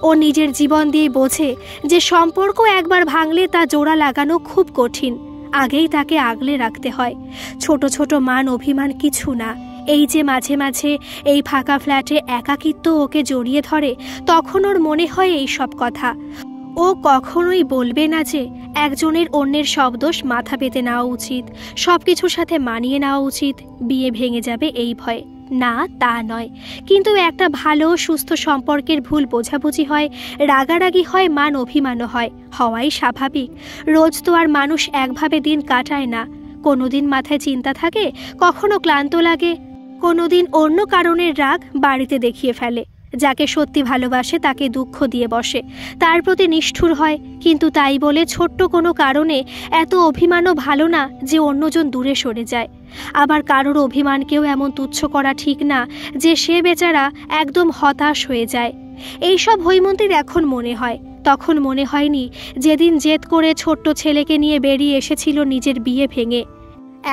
ও নিজের জীবন দিয়ে বোঝে যে সম্পর্ক একবার ভাঙলে তা জোড়া লাগানো খুব কঠিন, আগেই তাকে আগলে রাখতে হয়। ছোট ছোট মান অভিমান কিছু না। এই যে মাঝে মাঝে এই ফাঁকা ফ্ল্যাটে একাকিত্ব ওকে জড়িয়ে ধরে, তখন ওর মনে হয় এই সব কথা। ও কখনোই বলবে না যে একজনের অন্যের সব দোষ মাথা পেতে নেওয়া উচিত, সব কিছুর সাথে মানিয়ে নেওয়া উচিত, বিয়ে ভেঙে যাবে এই ভয়ে। না, তা নয়, কিন্তু একটা ভালো সুস্থ সম্পর্কের ভুল বোঝাবুঝি হয়, রাগারাগি হয়, মান অভিমানও হয়, হওয়াই স্বাভাবিক। রোজ তো আর মানুষ একভাবে দিন কাটায় না। কোনোদিন মাথায় চিন্তা থাকে, কখনো ক্লান্ত লাগে, কোনোদিন অন্য কারণের রাগ বাড়িতে দেখিয়ে ফেলে। যাকে সত্যি ভালোবাসে তাকে দুঃখ দিয়ে বসে, তার প্রতি নিষ্ঠুর হয়, কিন্তু তাই বলে ছোট্ট কোনো কারণে এত অভিমানও ভালো না যে অন্যজন দূরে সরে যায়। আবার কারোর অভিমানকেও এমন তুচ্ছ করা ঠিক না যে সে বেচারা একদম হতাশ হয়ে যায়। এইসব হৈমন্তীর এখন মনে হয়, তখন মনে হয়নি যেদিন জেদ করে ছোট্ট ছেলেকে নিয়ে বেরিয়ে এসেছিল নিজের বিয়ে ভেঙে।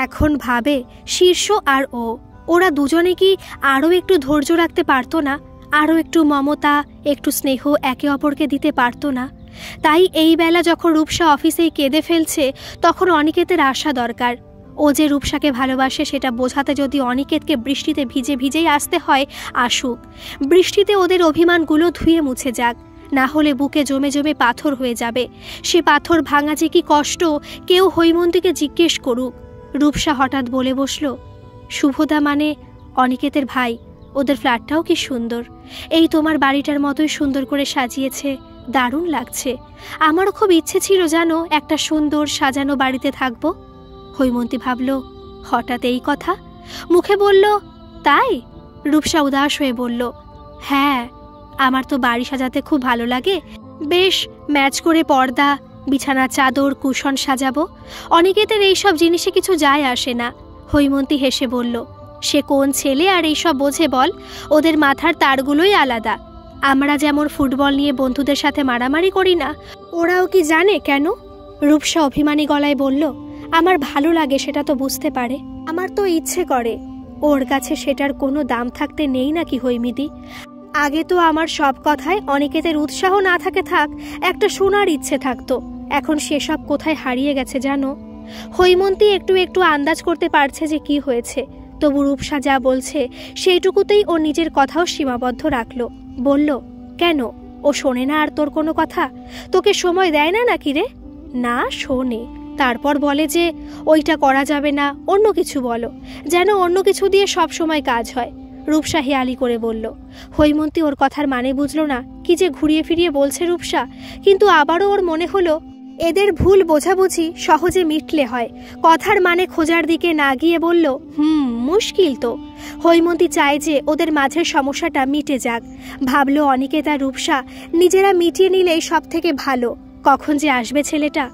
এখন ভাবে শীর্ষ আর ওরা দুজনে কি আরও একটু ধৈর্য রাখতে পারতো না? আরও একটু মমতা, একটু স্নেহ একে অপরকে দিতে পারতো না? তাই এই বেলা যখন রূপসা অফিসেই কেঁদে ফেলছে, তখন অনিকেতের আসা দরকার। ও যে রূপসাকে ভালোবাসে সেটা বোঝাতে যদি অনিকেতকে বৃষ্টিতে ভিজে ভিজেই আসতে হয়, আসুক। বৃষ্টিতে ওদের অভিমানগুলো ধুয়ে মুছে যাক, না হলে বুকে জমে জমে পাথর হয়ে যাবে। সে পাথর ভাঙা যে কি কষ্ট, কেউ হৈমন্তীকে জিজ্ঞেস করুক। রূপসা হঠাৎ বলে বসল, শুভদা মানে অনিকেতের ভাই, ওদের ফ্ল্যাটটাও কি সুন্দর, এই তোমার বাড়িটার মতোই সুন্দর করে সাজিয়েছে, দারুণ লাগছে। আমারও খুব ইচ্ছে ছিল জানো একটা সুন্দর সাজানো বাড়িতে থাকবো। হৈমন্তী ভাবল, হঠাৎ এই কথা মুখে বলল, তাই? রূপসা উদাস হয়ে বলল, হ্যাঁ, আমার তো বাড়ি সাজাতে খুব ভালো লাগে, বেশ ম্যাচ করে পর্দা, বিছানার চাদর, কুশন সাজাবো। অনিকেতের এইসব জিনিসে কিছু যায় আসে না। হৈমন্তী হেসে বলল, সে কোন ছেলে আর এইসব বোঝে বল, ওদের মাথার তারগুলোই আলাদা। আমরা যেমন ফুটবল নিয়ে বন্ধুদের সাথে মারামারি করি না, ওরাও কি জানে কেন? রূপসা অভিমানী গলায় বলল, আমার ভালো লাগে সেটা তো বুঝতে পারে, আমার তো ইচ্ছে করে ওর কাছে সেটার কোনো দাম থাকতে নেই নাকি হৈমিদি? আগে তো আমার সব কথায় অনিকেতের উৎসাহ না থাকে থাক, একটা শোনার ইচ্ছে থাকতো। এখন সেসব কোথায় হারিয়ে গেছে জানো? হৈমন্তী একটু একটু আন্দাজ করতে পারছে যে কি হয়েছে, তবু রূপসা যা বলছে সেইটুকুতেই ও নিজের কথাও সীমাবদ্ধ রাখলো। বলল, কেন, ও শোনে না আর তোর কোনো কথা? তোকে সময় দেয় না নাকি রে? না, শোনে, তারপর বলে যে ওইটা করা যাবে না, অন্য কিছু বলো, যেন অন্য কিছু দিয়ে সব সময় কাজ হয়। রূপসা হেয়ালি করে বলল। হৈমন্তী ওর কথার মানে বুঝলো না, কি যে ঘুরিয়ে ফিরিয়ে বলছে রূপসা। কিন্তু আবারও ওর মনে হলো এদের ভুল বোঝাবুঝি সহজে মিটলে হয়, কথার মানে খোঁজার দিকে না গিয়ে বলল, মুশকিল তো। হৈমন্তী চায় যে ওদের মাঝের সমস্যাটা মিটে যাক। ভাবলো অনিকেত আর রূপসা নিজেরা মিটিয়ে নিলেই সব থেকে ভালো। কখন যে আসবে ছেলেটা?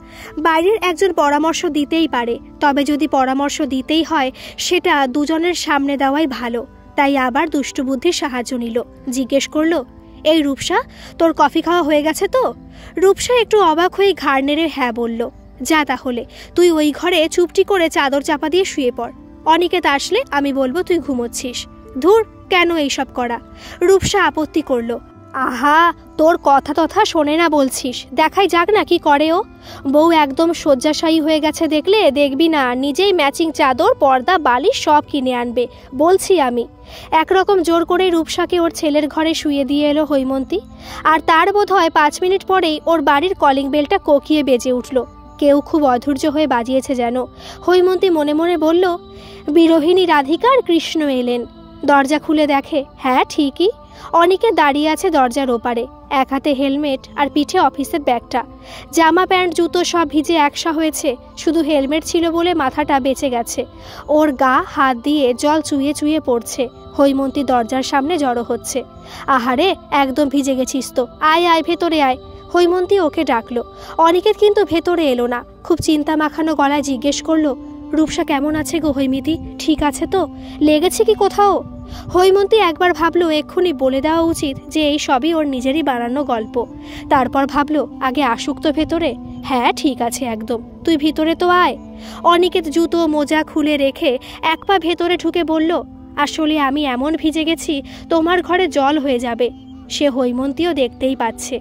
বাইরের একজন পরামর্শ দিতেই পারে, তবে যদি পরামর্শ দিতেই হয় সেটা দুজনের সামনে দেওয়াই ভালো। তাই আবার দুষ্টু বুদ্ধির সাহায্য নিল। জিজ্ঞেস করলো, এই রূপসা, তোর কফি খাওয়া হয়ে গেছে তো? রূপসা একটু অবাক হয়ে ঘাড় নেড়ে হ্যাঁ বলল। যা তাহলে, তুই ওই ঘরে চুপটি করে চাদর চাপা দিয়ে শুয়ে পড়। অনিকেত আসলে আমি বলবো তুই ঘুমোচ্ছিস। ধুর, কেন এইসব করা? রূপসা আপত্তি করলো। আহা, তোর কথা তথা শোনে না বলছিস, দেখাই যাক না কি করে ও। বউ একদম শয্যাশায়ী হয়ে গেছে দেখলে দেখবি না, নিজেই ম্যাচিং চাদর, পর্দা, বালিশ সব কিনে আনবে বলছি আমি। একরকম জোর করে রূপসাকে ওর ছেলের ঘরে শুয়ে দিয়ে এলো হৈমন্তী। আর তার বোধ হয় 5 মিনিট পরেই ওর বাড়ির কলিং বেলটা কোকিয়ে বেজে উঠল। কেউ খুব অধৈর্য হয়ে বাজিয়েছে যেন। হৈমন্তী মনে মনে বলল, বিরোহিণী রাধিকা আর কৃষ্ণ এলেন। দরজা খুলে দেখে, হ্যাঁ ঠিকই, অনিকে দাঁড়িয়ে আছে দরজার ওপারে, এক হাতে হেলমেট আর পিঠে অফিসের ব্যাগটা। জামা প্যান্ট জুতো সব ভিজে একসা হয়েছে, শুধু হেলমেট ছিল বলে মাথাটা বেঁচে গেছে। ওর গা হাত দিয়ে জল চুইয়ে চুইয়ে পড়ছে। হৈমন্তী দরজার সামনে জড়ো হচ্ছে। আহারে, একদম ভিজে গেছিস তো, আয় আয় ভেতরে আয়। হৈমন্তী ওকে ডাকলো। অনিকেত কিন্তু ভেতরে এলো না। খুব চিন্তা মাখানো গলায় জিজ্ঞেস করলো, রূপসা কেমন আছে গো হৈমিদি? ঠিক আছে তো? লেগেছে কি কোথাও? হৈমন্তী একবার ভাবলো এক্ষুনি বলে দেওয়া উচিত যে এই সবই ওর নিজেরই বানানো গল্প। তারপর ভাবলো আগে আসুক তো ভেতরে। হ্যাঁ ঠিক আছে একদম, তুই ভিতরে তো আয়। অনিকেত জুতো মোজা খুলে রেখে এক পা ভেতরে ঢুকে বলল, আসলে আমি এমন ভিজে গেছি তোমার ঘরে জল হয়ে যাবে। সে হৈমন্তীও দেখতেই পাচ্ছে।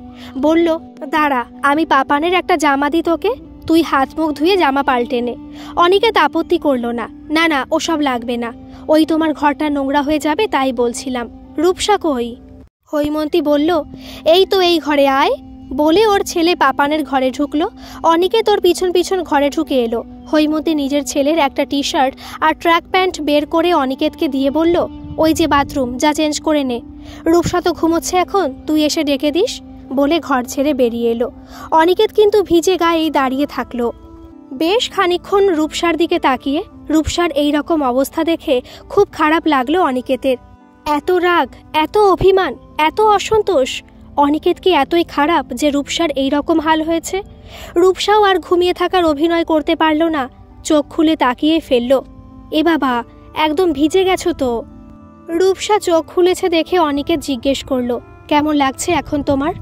বলল, দাঁড়া, আমি পাপানের একটা জামা দিই তোকে, তুই হাত মুখ ধুয়ে জামা পাল্টে নে। অনিকেত আপত্তি করলো না, না না ওসব লাগবে না, ওই তোমার ঘরটা নোংরা হয়ে যাবে তাই বলছিলাম। রূপসা কই? হৈমন্তী বলল, এই তো এই ঘরে আয়। বলে ওর ছেলে পাপানের ঘরে ঢুকলো। অনিকেত ওর পিছন পিছন ঘরে ঢুকে এলো। হৈমন্তী নিজের ছেলের একটা টি শার্ট আর ট্র্যাক প্যান্ট বের করে অনিকেতকে দিয়ে বলল, ওই যে বাথরুম, যা চেঞ্জ করে নে। রূপসা তো ঘুমোচ্ছে এখন, তুই এসে ডেকে দিস। বলে ঘর ছেড়ে বেরিয়ে এলো। অনিকেত কিন্তু ভিজে গায়েই দাঁড়িয়ে থাকলো। বেশ খানিকক্ষণ রূপসার দিকে তাকিয়ে। রূপসার এই রকম অবস্থা দেখে খুব খারাপ লাগলো অনিকেতের। এত রাগ, এত অভিমান, এত অসন্তোষ। অনিকেত কি এতই খারাপ যে রূপসার এই রকম হাল হয়েছে? রূপসাও আর ঘুমিয়ে থাকার অভিনয় করতে পারল না, চোখ খুলে তাকিয়ে ফেলল। এ বাবা, একদম ভিজে গেছো তো। রূপসা চোখ খুলেছে দেখে অনিকেত জিজ্ঞেস করলো, কেমন লাগছে এখন তোমার?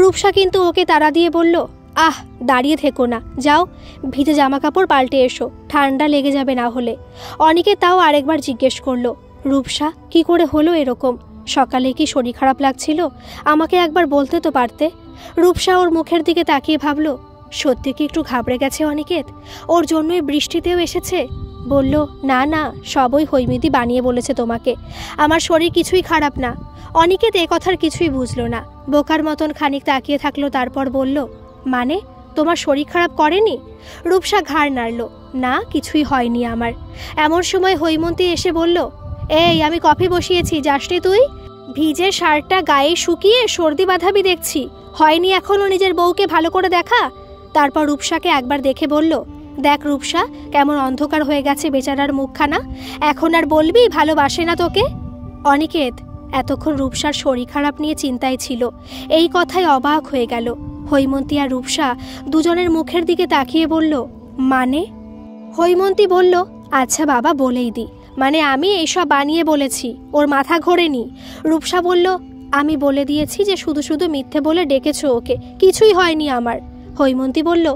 রূপসা কিন্তু ওকে তাড়া দিয়ে বলল, আহ, দাঁড়িয়ে থেকো না, যাও ভিজে জামা কাপড় পাল্টে এসো, ঠান্ডা লেগে যাবে না হলে। অনিকেত তাও আরেকবার জিজ্ঞেস করলো, রূপসা কি করে হলো এরকম? সকালে কি শরীর খারাপ লাগছিল? আমাকে একবার বলতে তো পারতে। রূপসা ওর মুখের দিকে তাকিয়ে ভাবলো, সত্যি কি একটু ঘাবড়ে গেছে অনিকেত? ওর জন্যই বৃষ্টিতেও এসেছে? বলল, না না, সবই হৈমিদি বানিয়ে বলেছে তোমাকে, আমার শরীর কিছুই খারাপ না। অনিকেত এ কথার কিছুই বুঝলো না, বোকার মতন খানিক তাকিয়ে থাকলো। তারপর বলল, মানে তোমার শরীর খারাপ করেনি? রূপসা ঘাড় নাড়ল, না কিছুই হয়নি আমার। এমন সময় হৈমন্তী এসে বলল, এই আমি কফি বসিয়েছি, যাসনি তুই? ভিজে শার্টটা গায়ে শুকিয়ে সর্দি বাঁধাবি দেখছি, হয়নি এখনও নিজের বউকে ভালো করে দেখা? তারপর রূপসাকে একবার দেখে বলল, দেখ রূপসা, কেমন অন্ধকার হয়ে গেছে বেচারার মুখখানা, এখন আর বলবি ভালোবাসে না তোকে? অনিকেত এতক্ষণ রূপসার শরীর খারাপ নিয়ে চিন্তায় ছিল, এই কথায় অবাক হয়ে গেল। হৈমন্তী আর রূপসা দুজনের মুখের দিকে তাকিয়ে বলল, মানে? হৈমন্তী বলল, আচ্ছা বাবা বলেই দি, মানে আমি এইসব বানিয়ে বলেছি, ওর মাথা ঘোরেনি। রূপসা বলল, আমি বলে দিয়েছি যে শুধু শুধু মিথ্যে বলে ডেকেছো ওকে, কিছুই হয়নি আমার। হৈমন্তী বলল,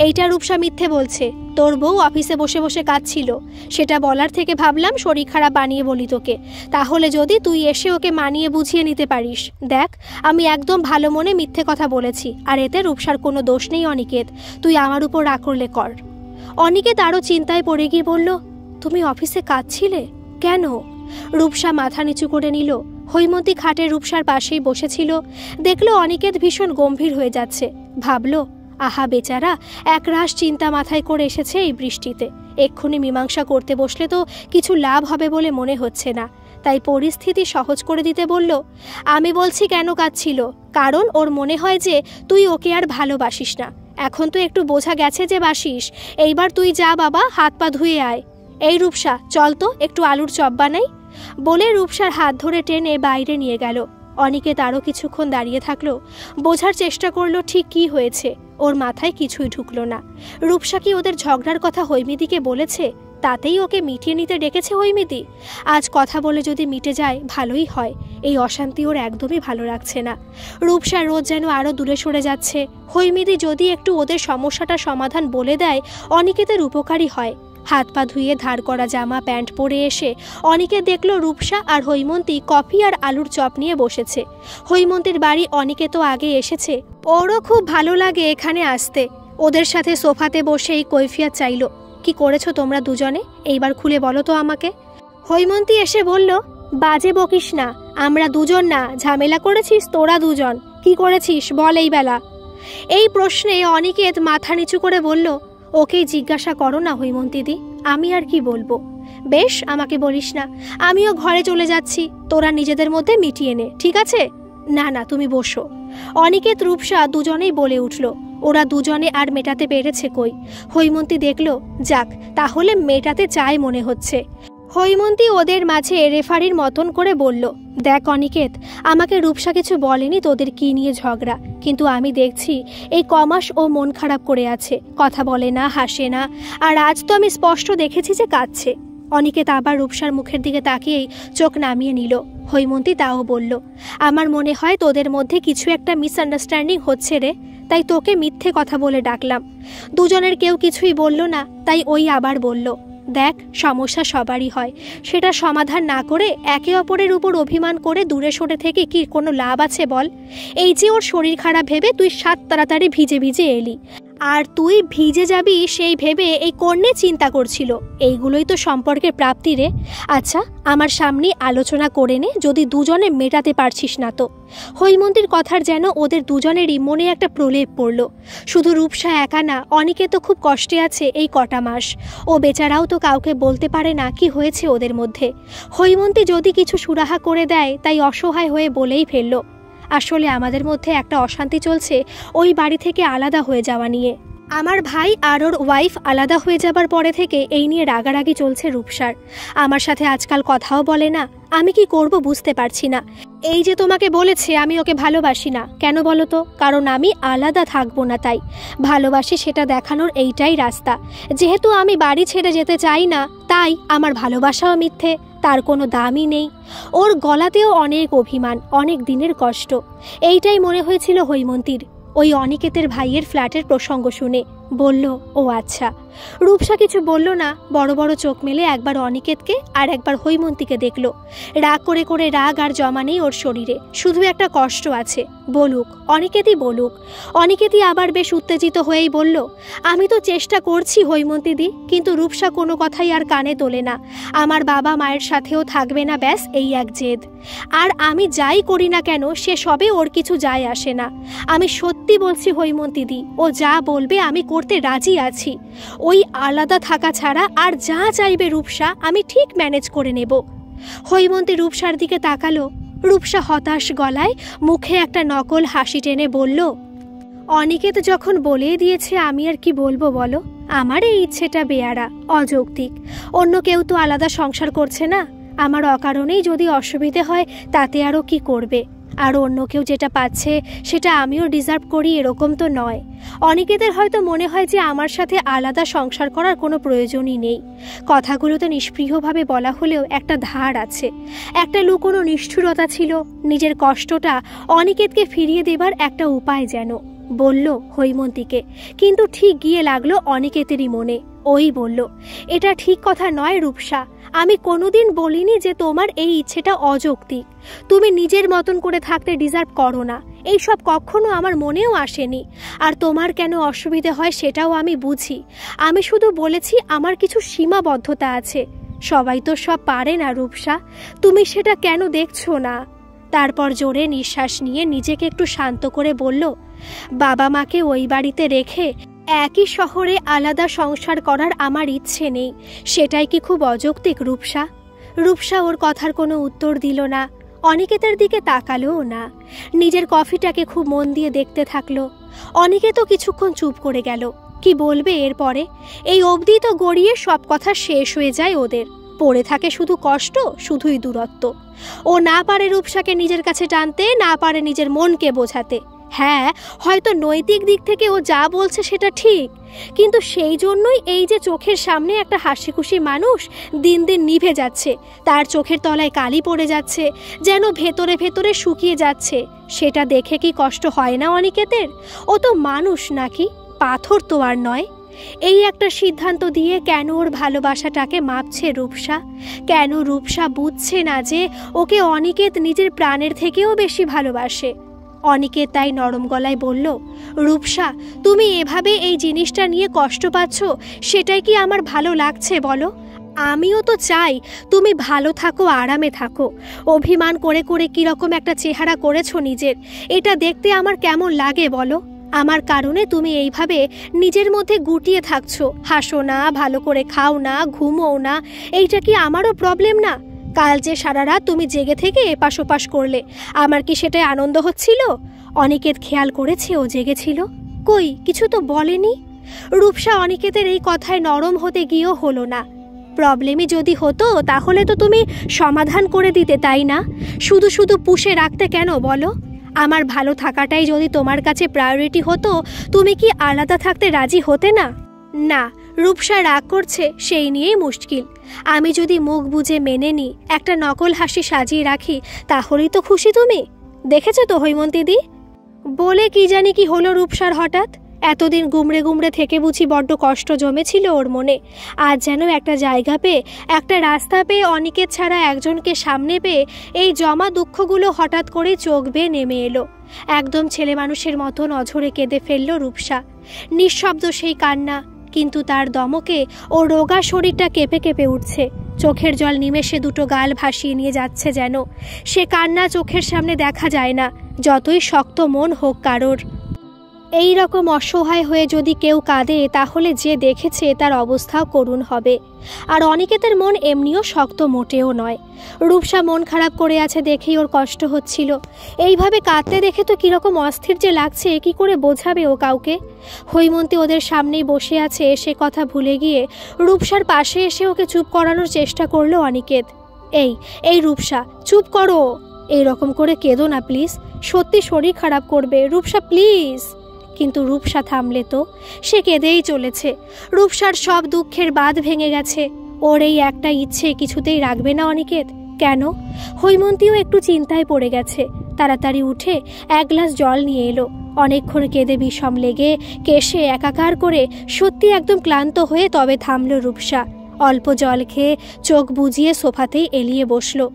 এইটা রূপসা মিথ্যে বলছে, তোর বউ অফিসে বসে বসে কাঁদছিল, সেটা বলার থেকে ভাবলাম শরীর খারাপ বানিয়ে বলি তোকে, তাহলে যদি তুই এসে ওকে মানিয়ে বুঝিয়ে নিতে পারিস। দেখ, আমি একদম ভালো মনে মিথ্যে কথা বলেছি, আর এতে রূপসার কোনো দোষ নেই অনিকেত, তুই আমার উপর রাগ করলে কর। অনিকেত আরও চিন্তায় পড়ে গিয়ে বলল, তুমি অফিসে কাঁদছিলে কেন? রূপসা মাথা নিচু করে নিল। হৈমন্তী খাটে রূপসার পাশেই বসেছিল। দেখলো অনিকেত ভীষণ গম্ভীর হয়ে যাচ্ছে। ভাবলো, আহা বেচারা, একরাশ চিন্তা মাথায় করে এসেছে এই বৃষ্টিতে, এক্ষুনি মীমাংসা করতে বসলে তো কিছু লাভ হবে বলে মনে হচ্ছে না। তাই পরিস্থিতি সহজ করে দিতে বলল, আমি বলছি কেন কাঁদছিল, কারণ ওর মনে হয় যে তুই ওকে আর ভালোবাসিস না। এখন তো একটু বোঝা গেছে যে বাসিস। এইবার তুই যা বাবা, হাত পা ধুয়ে আয়। এই রূপসা, চল তো একটু আলুর চপ বানাই। বলে রূপসার হাত ধরে টেনে বাইরে নিয়ে গেল। অনিকেত আরও কিছুক্ষণ দাঁড়িয়ে থাকলো, বোঝার চেষ্টা করলো ঠিক কি হয়েছে। ওর মাথায় কিছুই ঢুকলো না। রূপসা কি ওদের ঝগড়ার কথা হৈমিদিকে বলেছে? তাতেই ওকে মিটিয়ে নিতে ডেকেছে হৈমিদি? আজ কথা বলে যদি মিটে যায় ভালোই হয়। এই অশান্তি ওর একদমই ভালো লাগছে না। রূপসা রোজ যেন আরও দূরে সরে যাচ্ছে। হৈমিদি যদি একটু ওদের সমস্যাটা সমাধান বলে দেয়, অনিকেতের উপকারী হয়। হাত পা ধুয়ে ধার করা জামা প্যান্ট পরে এসে অনিকেত দেখল রূপসা আর হৈমন্তী কফি আর আলুর চপ নিয়ে বসেছে। হৈমন্তীর বাড়ি অনিকেতও আগে এসেছে, ওরও খুব ভালো লাগে এখানে আসতে। ওদের সাথে সোফাতে বসেই কৈফিয়ত চাইল, কি করেছো তোমরা দুজনে, এইবার খুলে বলো তো আমাকে। হৈমন্তী এসে বলল, বাজে বকিস না, আমরা দুজন না, ঝামেলা করেছিস তোরা দুজন। কি করেছিস বল এই বেলা? এই প্রশ্নে অনিকেত মাথা নিচু করে বলল, ওকেই জিজ্ঞাসা করো না হৈমন্তীদি, আমি আর কি বলবো। বেশ, আমাকে বলিস না, আমিও ঘরে চলে যাচ্ছি, তোরা নিজেদের মধ্যে মিটিয়ে নে, ঠিক আছে? না না, তুমি বসো। অনিকেত রূপসা দুজনেই বলে উঠল। ওরা দুজনে আর মেটাতে পেরেছে কই? হৈমন্তী দেখল, যাক তাহলে মেটাতে চায় মনে হচ্ছে। হৈমন্তী ওদের মাঝে রেফারির মতন করে বলল, দেখ অনিকেত, আমাকে রূপসা কিছু বলেনি তোদের কি নিয়ে ঝগড়া, কিন্তু আমি দেখছি এই কমাস ও মন খারাপ করে আছে, কথা বলে না, হাসে না, আর আজ তো আমি স্পষ্ট দেখেছি যে কাঁদছে। অনিকেত আবার রূপসার মুখের দিকে তাকিয়েই চোখ নামিয়ে নিল। হৈমন্তী তাও বলল, আমার মনে হয় তোদের মধ্যে কিছু একটা মিসআন্ডারস্ট্যান্ডিং হচ্ছে রে, তাই তোকে মিথ্যে কথা বলে ডাকলাম। দুজনের কেউ কিছুই বলল না, তাই ওই আবার বলল, দেখ সমস্যা সবারই হয়, সেটা সমাধান না করে একে অপরের উপর অভিমান করে দূরে সরে থেকে কি কোনো লাভ আছে বল? এই যে ওর শরীর খারাপ ভেবে তুই সাত তাড়াতাড়ি ভিজে ভিজে এলি, আর তুই ভিজে যাবি সেই ভেবে এই কন্যে চিন্তা করছিল। এইগুলোই তো সম্পর্কের প্রাপ্তি রে। আচ্ছা, আমার সামনে আলোচনা করে নে যদি দুজনে মেটাতে পারছিস না তো। হৈমন্তীর কথার যেন ওদের দুজনেরই মনে একটা প্রলেপ পড়ল। শুধু রূপসা একা না, অনেকে তো খুব কষ্টে আছে এই কটা মাস। ও বেচারাও তো কাউকে বলতে পারে না কি হয়েছে ওদের মধ্যে। হৈমন্তী যদি কিছু সুরাহা করে দেয় তাই অসহায় হয়ে বলেই ফেলল, আসলে আমাদের মধ্যে একটা অশান্তি চলছে ওই বাড়ি থেকে আলাদা হয়ে যাওয়া নিয়ে। আমার ভাই আর ওর ওয়াইফ আলাদা হয়ে যাবার পরে থেকে এই নিয়ে রাগারাগি চলছে রূপসার। আমার সাথে আজকাল কথাও বলে না, আমি কি করব বুঝতে পারছি না। এই যে তোমাকে বলেছে আমি ওকে ভালোবাসি না, কেন বলো তো? কারণ আমি আলাদা থাকবো না, তাই ভালোবাসি সেটা দেখানোর এইটাই রাস্তা। যেহেতু আমি বাড়ি ছেড়ে যেতে চাই না, তাই আমার ভালোবাসাও মিথ্যে, তার কোনো দামই নেই। ওর গলাতেও অনেক অভিমান, অনেক দিনের কষ্ট। এইটাই মনে হয়েছিল হৈমন্তীর। ওই অনিকেতের ভাইয়ের ফ্ল্যাটের প্রসঙ্গ শুনে বলল, ও আচ্ছা। রূপসা কিছু বলল না, বড় বড় চোখ মেলে একবার অনিকেতকে আর একবার হৈমন্তীকে দেখল। রাগ করে করে রাগ আর জমা নেই ওর শরীরে, শুধু একটা কষ্ট আছে। বলুক, অনিকেতই বলুক। অনিকেতই আবার বেশ উত্তেজিত হয়েই বলল, আমি তো চেষ্টা করছি হৈমন্তীদি, কিন্তু রূপসা কোনো কথাই আর কানে তোলে না। আমার বাবা মায়ের সাথেও থাকবে না, ব্যাস এই এক জেদ। আর আমি যাই করি না কেন সে সবে ওর কিছু যায় আসে না। আমি সত্যি বলছি হৈমন্তীদি, ও যা বলবে আমি করতে রাজি আছি। ওই আলাদা থাকা ছাড়া আর যা চাইবে রূপসা আমি ঠিক ম্যানেজ করে নেব। হৈমন্তী রূপসার দিকে তাকালো। রূপসা হতাশ গলায় মুখে একটা নকল হাসি টেনে বলল, অনিকেত যখন বলেই দিয়েছে আমি আর কি বলবো বলো? আমার এই ইচ্ছেটা বেয়ারা, অযৌক্তিক। অন্য কেউ তো আলাদা সংসার করছে না। আমার অকারণেই যদি অসুবিধে হয় তাতে আরও কি করবে? আর অন্য কেউ যেটা পাচ্ছে সেটা আমিও ডিজার্ভ করি এরকম তো নয়। অনিকেতের হয়তো মনে হয় যে আমার সাথে আলাদা সংসার করার কোনো প্রয়োজনই নেই। কথাগুলোতে নিষ্পৃহভাবে বলা হলেও একটা ধার আছে, একটা লুকোনো নিষ্ঠুরতা ছিল। নিজের কষ্টটা অনিকেতকে ফিরিয়ে দেবার একটা উপায় যেন। বলল হৈমন্তীকে, কিন্তু ঠিক গিয়ে লাগলো অনিকেতেরই মনে। ওই বলল, এটা ঠিক কথা নয় রূপসা, আমি কোনোদিন বলিনি যে তোমার এই ইচ্ছেটা অযৌক্তিক। তুমি নিজের মতন করে থাকতে ডিজার্ভ করো না, এইসব কখনো আমার মনেও আসেনি। আর তোমার কেন অসুবিধে হয় সেটাও আমি বুঝি। আমি শুধু বলেছি আমার কিছু সীমাবদ্ধতা আছে। সবাই তো সব পারে না রূপসা, তুমি সেটা কেন দেখছো না? তারপর জোরে নিঃশ্বাস নিয়ে নিজেকে একটু শান্ত করে বলল, বাবা মাকে ওই বাড়িতে রেখে একই শহরে আলাদা সংসার করার আমার ইচ্ছে নেই। সেটাই কি খুব অযৌক্তিক রূপসা? রূপসা ওর কথার কোনো উত্তর দিল না, অনিকেতের দিকে তাকালোও না। নিজের কফিটাকে খুব মন দিয়ে দেখতে থাকলো। অনিকেত তো কিছুক্ষণ চুপ করে গেল। কি বলবে এরপরে? এই অবধি তো গড়িয়ে সব কথা শেষ হয়ে যায় ওদের। পড়ে থাকে শুধু কষ্ট, শুধুই দূরত্ব। ও না পারে রূপসাকে নিজের কাছে টানতে, না পারে নিজের মনকে বোঝাতে। হ্যাঁ, হয়তো নৈতিক দিক থেকে ও যা বলছে সেটা ঠিক, কিন্তু সেই জন্যই এই যে চোখের সামনে একটা হাসি খুশি মানুষ দিন দিন নিভে যাচ্ছে, তার চোখের তলায় কালি পড়ে যাচ্ছে, যেন ভেতরে ভেতরে শুকিয়ে যাচ্ছে, সেটা দেখে কি কষ্ট হয় না অনিকেতের? ও তো মানুষ নাকি, পাথর তো আর নয়। এই একটা সিদ্ধান্ত দিয়ে কেন ওর ভালোবাসাটাকে মাপছে রূপসা? কেন রূপসা বুঝছে না যে ওকে অনিকেত নিজের প্রাণের থেকেও বেশি ভালোবাসে? অনিকেত তাই নরম গলায় বলল, রূপসা, তুমি এভাবে এই জিনিসটা নিয়ে কষ্ট পাচ্ছ, সেটাই কি আমার ভালো লাগছে বলো? আমিও তো চাই তুমি ভালো থাকো, আরামে থাকো। অভিমান করে করে কিরকম একটা চেহারা করেছো নিজের, এটা দেখতে আমার কেমন লাগে বলো? আমার কারণে তুমি এইভাবে নিজের মধ্যে গুটিয়ে থাকছো, হাসো না, ভালো করে খাও না, ঘুমোও না। এইটা কি আমারও প্রবলেম না? কাল যে সারা রাত তুমি জেগে থেকে এপাশ ওপাশ করলে, আমার কি সেটাই আনন্দ হচ্ছিল? অনিকেত খেয়াল করেছে ও জেগেছিল? কই, কিছু তো বলেনি। রূপসা অনিকেতের এই কথায় নরম হতে গিয়েও হলো না। প্রবলেমই যদি হতো তাহলে তো তুমি সমাধান করে দিতে, তাই না? শুধু শুধু পুষে রাখতে কেন বলো? আমার ভালো থাকাটাই যদি তোমার কাছে প্রায়োরিটি হতো, তুমি কি আলাদা থাকতে রাজি হতে না? না, রূপসা রাগ করছে সেই নিয়েই মুশকিল। আমি যদি মুখ বুজে মেনে নিই, একটা নকল হাসি সাজিয়ে রাখি, তাহলেই তো খুশি তুমি। দেখেছো তো হৈমন্তীদি? বলে কি জানি কি হলো রূপসার হঠাৎ। এতদিন গুমড়ে গুমড়ে থেকে বুঝি বড্ড কষ্ট জমেছিল ওর মনে। আজ যেন একটা জায়গা পেয়ে, একটা রাস্তা পেয়ে, অনিকেত ছাড়া একজনকে সামনে পেয়ে এই জমা দুঃখগুলো হঠাৎ করে চোখ বেয়ে নেমে এলো। একদম ছেলে মানুষের মতন অঝরে কেঁদে ফেলল রূপসা। নিঃশব্দ সেই কান্না, কিন্তু তার দমকে ও রোগা শরীরটা কেঁপে কেঁপে উঠছে। চোখের জল নিমেষে দুটো গাল ভাসিয়ে নিয়ে যাচ্ছে যেন। সে কান্না চোখের সামনে দেখা যায় না, যতই শক্ত মন হোক কারোর। এই রকম অসহায় হয়ে যদি কেউ কাঁদে, তাহলে যে দেখেছে তার অবস্থাও করুণ হবে। আর অনিকেতের মন এমনিও শক্ত মোটেও নয়। রূপসা মন খারাপ করে আছে দেখেই ওর কষ্ট হচ্ছিল। এইভাবে কাঁদতে দেখে তো কীরকম অস্থির যে লাগছে, কি করে বোঝাবে ও কাউকে? হৈমন্তী ওদের সামনেই বসে আছে, সে কথা ভুলে গিয়ে রূপসার পাশে এসে ওকে চুপ করানোর চেষ্টা করলো অনিকেত। এই রূপসা, চুপ করো, এই রকম করে কেঁদো না প্লিজ, সত্যি শরীর খারাপ করবে রূপসা, প্লিজ। কিন্তু রূপসা থামলে তো, সে কেঁদেই চলেছে। রূপসার সব দুঃখের বাঁধ ভেঙে গেছে। ওর এই একটা ইচ্ছে কিছুতেই রাখবে না অনিকেত। কেন? হৈমন্তীও একটু চিন্তায় পড়ে গেছে। তাড়াতাড়ি উঠে এক গ্লাস জল নিয়ে এলো। অনেকক্ষণ কেঁদে বিষম লেগে কেশে একাকার করে সত্যি একদম ক্লান্ত হয়ে তবে থামল রূপসা। অল্প জল খেয়ে চোখ বুজিয়ে সোফাতেই এলিয়ে বসলো।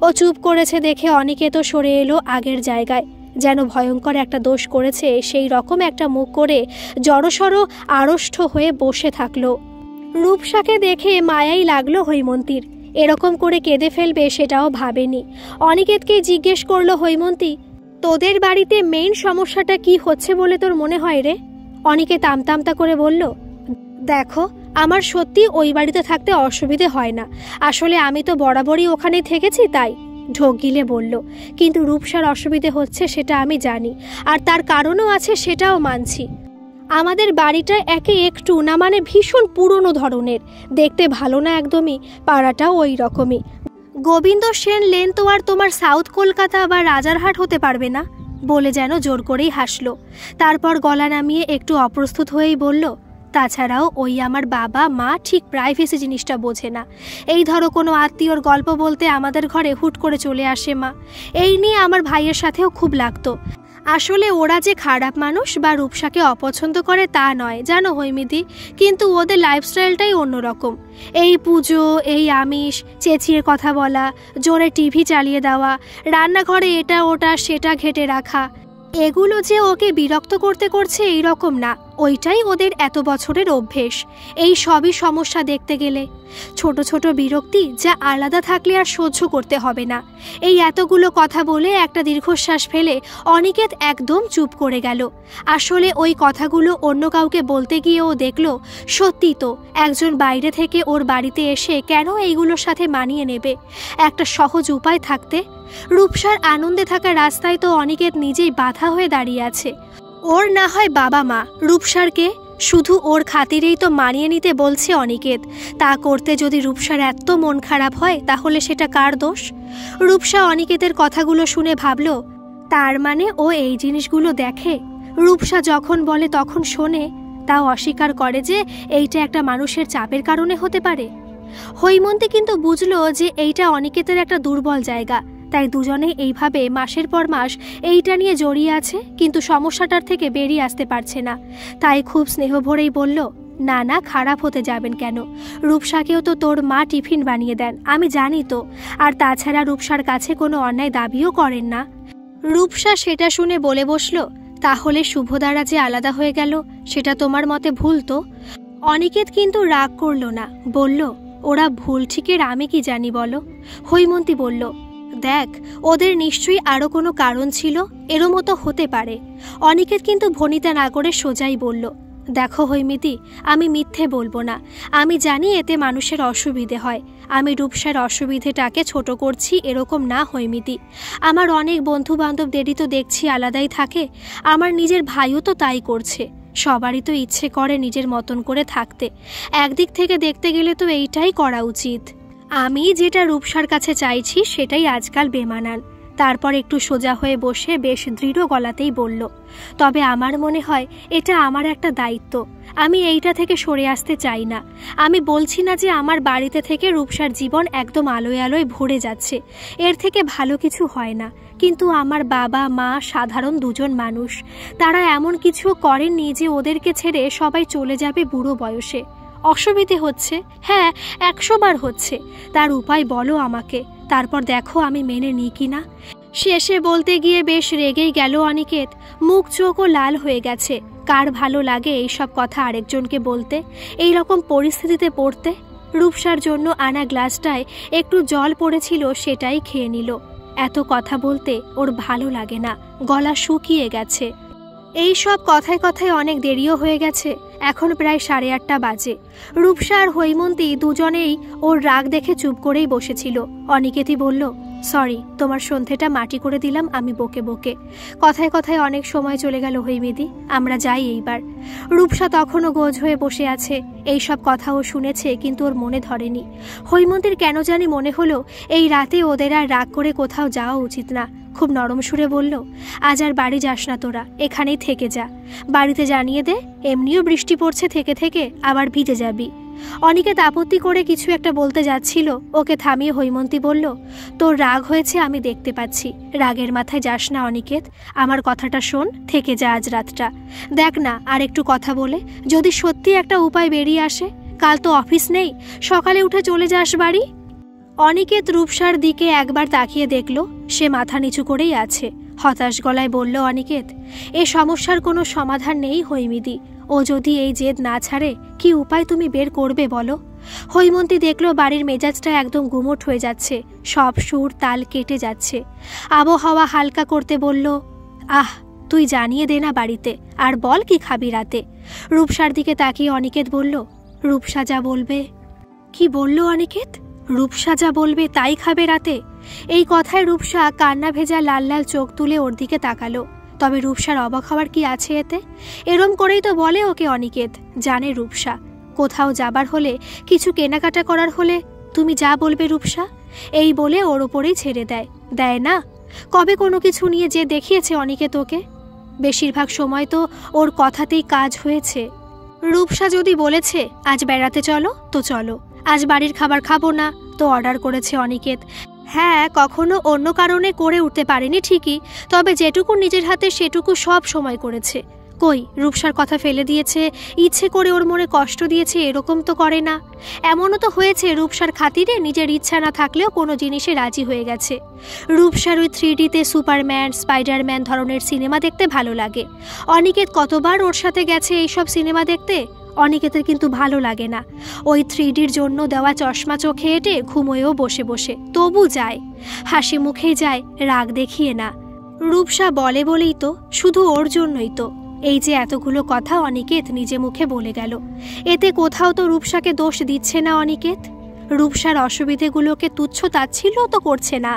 ও চুপ করেছে দেখে অনিকেত সরে এলো আগের জায়গায়, যেন ভয়ঙ্কর একটা দোষ করেছে সেই রকম একটা মুখ করে জড়সড় আড়ষ্ট হয়ে বসে থাকলো। রূপসাকে দেখে মায়াই লাগলো হৈমন্তীর। এরকম করে কেঁদে ফেলবে সেটাও ভাবেনি। অনিকেতকে জিজ্ঞেস করলো হৈমন্তী, তোদের বাড়িতে মেইন সমস্যাটা কি হচ্ছে বলে তোর মনে হয় রে? অনিকেত আমতামতা করে বলল, দেখো, আমার সত্যি ওই বাড়িতে থাকতে অসুবিধে হয় না। আসলে আমি তো বরাবরই ওখানেই থেকেছি, তাই। ঢোক গিলে বলল, কিন্তু রূপসার অসুবিধে হচ্ছে সেটা আমি জানি, আর তার কারণও আছে, সেটাও মানছি। আমাদের বাড়িটা একে একটু না মানে ভীষণ পুরনো ধরনের, দেখতে ভালো না একদমই। পাড়াটাও ওই রকমই। গোবিন্দ সেন লেন তো আর তোমার সাউথ কলকাতা বা রাজারহাট হতে পারবে না, বলে যেন জোর করেই হাসলো। তারপর গলা নামিয়ে একটু অপ্রস্তুত হয়েই বলল, তাছাড়াও ওই আমার বাবা মা ঠিক প্রাইভেসি জিনিসটা বোঝে না। এই ধরো কোনো আত্মীয়র গল্প বলতে আমাদের ঘরে হুট করে চলে আসে মা। এই নিয়ে আমার ভাইয়ের সাথেও খুব লাগতো। আসলে ওরা যে খারাপ মানুষ বা রূপসাকে অপছন্দ করে তা নয় জানো হৈমিদি, কিন্তু ওদের লাইফস্টাইলটাই অন্যরকম। এই পুজো, এই আমিষ, চেঁচিয়ে কথা বলা, জোরে টিভি চালিয়ে দেওয়া, রান্নাঘরে এটা ওটা সেটা ঘেটে রাখা, এগুলো যে ওকে বিরক্ত করছে এই রকম না, ওইটাই ওদের এত বছরের অভ্যেস। এই সবই সমস্যা দেখতে গেলে, ছোট ছোট বিরক্তি যা আলাদা থাকলে আর সহ্য করতে হবে না। এই এতগুলো কথা বলে একটা দীর্ঘশ্বাস ফেলে অনিকেত একদম চুপ করে গেল। আসলে ওই কথাগুলো অন্য কাউকে বলতে গিয়ে ও দেখলো সত্যি তো একজন বাইরে থেকে ওর বাড়িতে এসে কেন এইগুলোর সাথে মানিয়ে নেবে। একটা সহজ উপায় থাকতে। রূপসার আনন্দে থাকা রাস্তায় তো অনিকেত নিজেই বাধা হয়ে দাঁড়িয়ে আছে। ওর না হয় বাবা মা, রূপসারকে শুধু ওর খাতিরেই তো মানিয়ে নিতে বলছে অনিকেত। তা করতে যদি রূপসার এত মন খারাপ হয় তাহলে সেটা কার দোষ? রূপসা অনিকেতের কথাগুলো শুনে ভাবল, তার মানে ও এই জিনিসগুলো দেখে। রূপসা যখন বলে তখন শোনে, তাও অস্বীকার করে যে এইটা একটা মানুষের চাপের কারণে হতে পারে। হৈমন্তী কিন্তু বুঝলো যে এইটা অনিকেতের একটা দুর্বল জায়গা, তাই দুজনে এইভাবে মাসের পর মাস এইটা নিয়ে জড়িয়ে আছে, কিন্তু সমস্যাটার থেকে বেরিয়ে আসতে পারছে না। তাই খুব স্নেহ ভরেই বলল, না না, খারাপ হতে যাবেন কেন? রূপসাকেও তো তোর মা টিফিন বানিয়ে দেন, আমি জানি তো। আর তাছাড়া রূপসার কাছে কোনো অন্যায় দাবিও করেন না। রূপসা সেটা শুনে বলে বসল, তাহলে শুভদারা যে আলাদা হয়ে গেল সেটা তোমার মতে ভুল তো? অনিকেত কিন্তু রাগ করল না, বলল, ওরা ভুল ঠিকের আমি কি জানি বলো? হৈমন্তী বলল, দেখ, ওদের নিশ্চয়ই আরও কোনো কারণ ছিল, এরও মতো হতে পারে। অনিকেত কিন্তু ভনিতা না করে সোজাই বলল, দেখো হৈমিতি, আমি মিথ্যে বলবো না, আমি জানি এতে মানুষের অসুবিধে হয়। আমি রূপসার অসুবিধেটাকে ছোট করছি এরকম না হৈমিতি। আমার অনেক বন্ধু বান্ধবদেরই তো দেখছি আলাদাই থাকে, আমার নিজের ভাইও তো তাই করছে। সবারই তো ইচ্ছে করে নিজের মতন করে থাকতে। একদিক থেকে দেখতে গেলে তো এইটাই করা উচিত। আমি যেটা রূপসার কাছে চাইছি সেটাই আজকাল বেমানান। তারপর একটু সোজা হয়ে বসে বেশ দৃঢ় গলাতেই বলল, তবে আমার মনে হয় এটা আমার একটা দায়িত্ব। আমি এইটা থেকে সরে আসতে চাই না। আমি বলছি না যে আমার বাড়িতে থেকে রূপসার জীবন একদম আলোয় আলোয় ভরে যাচ্ছে, এর থেকে ভালো কিছু হয় না। কিন্তু আমার বাবা মা সাধারণ দুজন মানুষ, তারা এমন কিছু করেননি যে ওদেরকে ছেড়ে সবাই চলে যাবে বুড়ো বয়সে। অসুবিধে হচ্ছে, হ্যাঁ 100 বার হচ্ছে, তার উপায় বলো আমাকে, তারপর দেখো আমি মেনে নিই কিনা। শেষে বলতে গিয়ে বেশ রেগেই গেল অনিকেত, মুখ চোখও লাল হয়ে গেছে। কার ভালো লাগে এইসব কথা আরেকজনকে বলতে, এই রকম পরিস্থিতিতে পড়তে? রূপসার জন্য আনা গ্লাসটায় একটু জল পড়েছিল, সেটাই খেয়ে নিল। এত কথা বলতে ওর ভালো লাগে না, গলা শুকিয়ে গেছে। এই সব কথায় কথায় অনেক দেরিও হয়ে গেছে, এখন প্রায় 8:30 বাজে। রূপসা আর হৈমন্তী দুজনেই ওর রাগ দেখে চুপ করেই বসেছিল। অনিকেতই বলল, সরি, তোমার সন্ধেটা মাটি করে দিলাম আমি বকে বকে। কথায় কথায় অনেক সময় চলে গেল হৈমিদি, আমরা যাই এইবার। রূপসা তখনও গোজ হয়ে বসে আছে। এই সব কথাও শুনেছে কিন্তু ওর মনে ধরেনি। হৈমন্তীর কেন জানি মনে হলো এই রাতে ওদের আর রাগ করে কোথাও যাওয়া উচিত না। খুব নরম সুরে বলল, আজ আর বাড়ি যাস না তোরা, এখানেই থেকে যা। বাড়িতে জানিয়ে দে, এমনিও বৃষ্টি পড়ছে থেকে থেকে, আবার ভিজে যাবি। অনিকেত আপত্তি করে কিছু একটা বলতে যাচ্ছিল, ওকে থামিয়ে হৈমন্তী বলল, তোর রাগ হয়েছে আমি দেখতে পাচ্ছি, রাগের মাথায় যাস না অনিকেত, আমার কথাটা শোন, থেকে যা আজ রাতটা। দেখ না আর একটু কথা বলে যদি সত্যি একটা উপায় বেরিয়ে আসে, কাল তো অফিস নেই, সকালে উঠে চলে যাস বাড়ি। অনিকেত রূপসার দিকে একবার তাকিয়ে দেখল, সে মাথা নিচু করেই আছে। হতাশ গলায় বলল অনিকেত, এ সমস্যার কোনো সমাধান নেই হৈমিদি, ও যদি এই জেদ না ছাড়ে কি উপায় তুমি বের করবে বলো? হৈমন্তী দেখল বাড়ির মেজাজটা একদম গুমোট হয়ে যাচ্ছে, সব সুর তাল কেটে যাচ্ছে। আবহাওয়া হালকা করতে বলল, আহ, তুই জানিয়ে দে না বাড়িতে, আর বল কি খাবি রাতে। রূপসার দিকে তাকিয়ে অনিকেত বলল, রূপসা যা বলবে। কি বলল অনিকেত? রূপসা যা বলবে তাই খাবে রাতে? এই কথায় রূপসা কান্না ভেজা লাল লাল চোখ তুলে ওর দিকে তাকালো। তবে রূপসার অবাক হওয়ার কি আছে এতে? এরম করেই তো বলে ওকে অনিকেত। জানে রূপসা, কোথাও যাবার হলে, কিছু কেনাকাটা করার হলে তুমি যা বলবে রূপসা, এই বলে ওর ওপরেই ছেড়ে দেয়। দেয় না? কবে কোনো কিছু নিয়ে যে দেখিয়েছে অনিকেত ওকে? বেশিরভাগ সময় তো ওর কথাতেই কাজ হয়েছে। রূপসা যদি বলেছে আজ বেড়াতে চলো তো চলো, আজ বাড়ির খাবার খাবো না তো অর্ডার করেছে অনিকেত, হ্যাঁ, কখনো অন্য কারণে করে উঠতে পারেনি ঠিকই, তবে যেটুকু নিজের হাতে সেটুকু সব সময় করেছে। কই রূপসার কথা ফেলে দিয়েছে, ইচ্ছে করে ওর মনে কষ্ট দিয়েছে এরকম তো করে না। এমনও তো হয়েছে রূপসার খাতিরে নিজের ইচ্ছা না থাকলেও কোনো জিনিসে রাজি হয়ে গেছে। রূপসার ওই 3Dতে সুপারম্যান, স্পাইডারম্যান ধরনের সিনেমা দেখতে ভালো লাগে। অনিকেত কতবার ওর সাথে গেছে এইসব সিনেমা দেখতে, অনিকেতের কিন্তু ভালো লাগে না। ওই 3Dর জন্য দেওয়া চশমা চোখে এঁটে ঘুমোয়েও বসে বসে, তবু যায়, হাসি মুখেই যায়, রাগ দেখিয়ে না। রূপসা বলে বলেই তো, শুধু ওর জন্যই তো এই যে এতগুলো কথা অনিকেত নিজে মুখে বলে গেল। এতে কোথাও তো রূপসাকে দোষ দিচ্ছে না অনিকেত। রূপসার অসুবিধেগুলোকে তুচ্ছ তাচ্ছিল্য তো করছে না,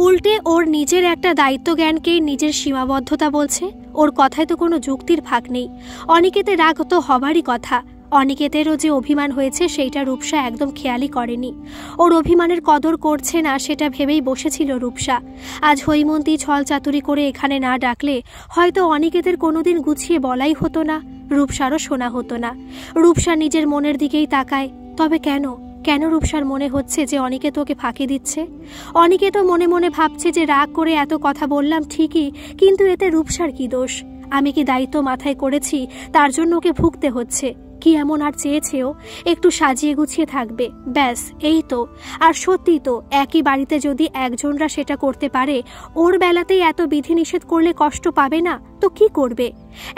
উল্টে ওর নিজের একটা দায়িত্ব জ্ঞানকেই নিজের সীমাবদ্ধতা বলছে। ওর কথায় তো কোনো যুক্তির ফাঁক নেই। অনিকেতের রাগ তো হবারই কথা। অনিকেতেরও যে অভিমান হয়েছে সেইটা রূপসা একদম খেয়ালই করেনি। ওর অভিমানের কদর করছে না সেটা ভেবেই বসেছিল রূপসা। আজ হৈমন্তী ছল চাতুরি করে এখানে না ডাকলে হয়তো অনিকেতের কোনোদিন গুছিয়ে বলাই হতো না, রূপসারও শোনা হতো না। রূপসা নিজের মনের দিকেই তাকায়। তবে কেন কেন রূপসার মনে হচ্ছে যে অনিকেত ওকে ফাঁকি দিচ্ছে? অনিকেতও মনে মনে ভাবছে যে রাগ করে এত কথা বললাম ঠিকই, কিন্তু এতে রূপসার কি দোষ? আমি কি দায়িত্ব মাথায় করেছি তার জন্য ওকে ভুগতে হচ্ছে? কি এমন আর চেয়েছেও? একটু সাজিয়ে গুছিয়ে থাকবে, ব্যাস এই তো। আর সত্যি তো, একই বাড়িতে যদি একজনরা সেটা করতে পারে, ওর বেলাতেই এত বিধিনিষেধ করলে কষ্ট পাবে না তো কি করবে?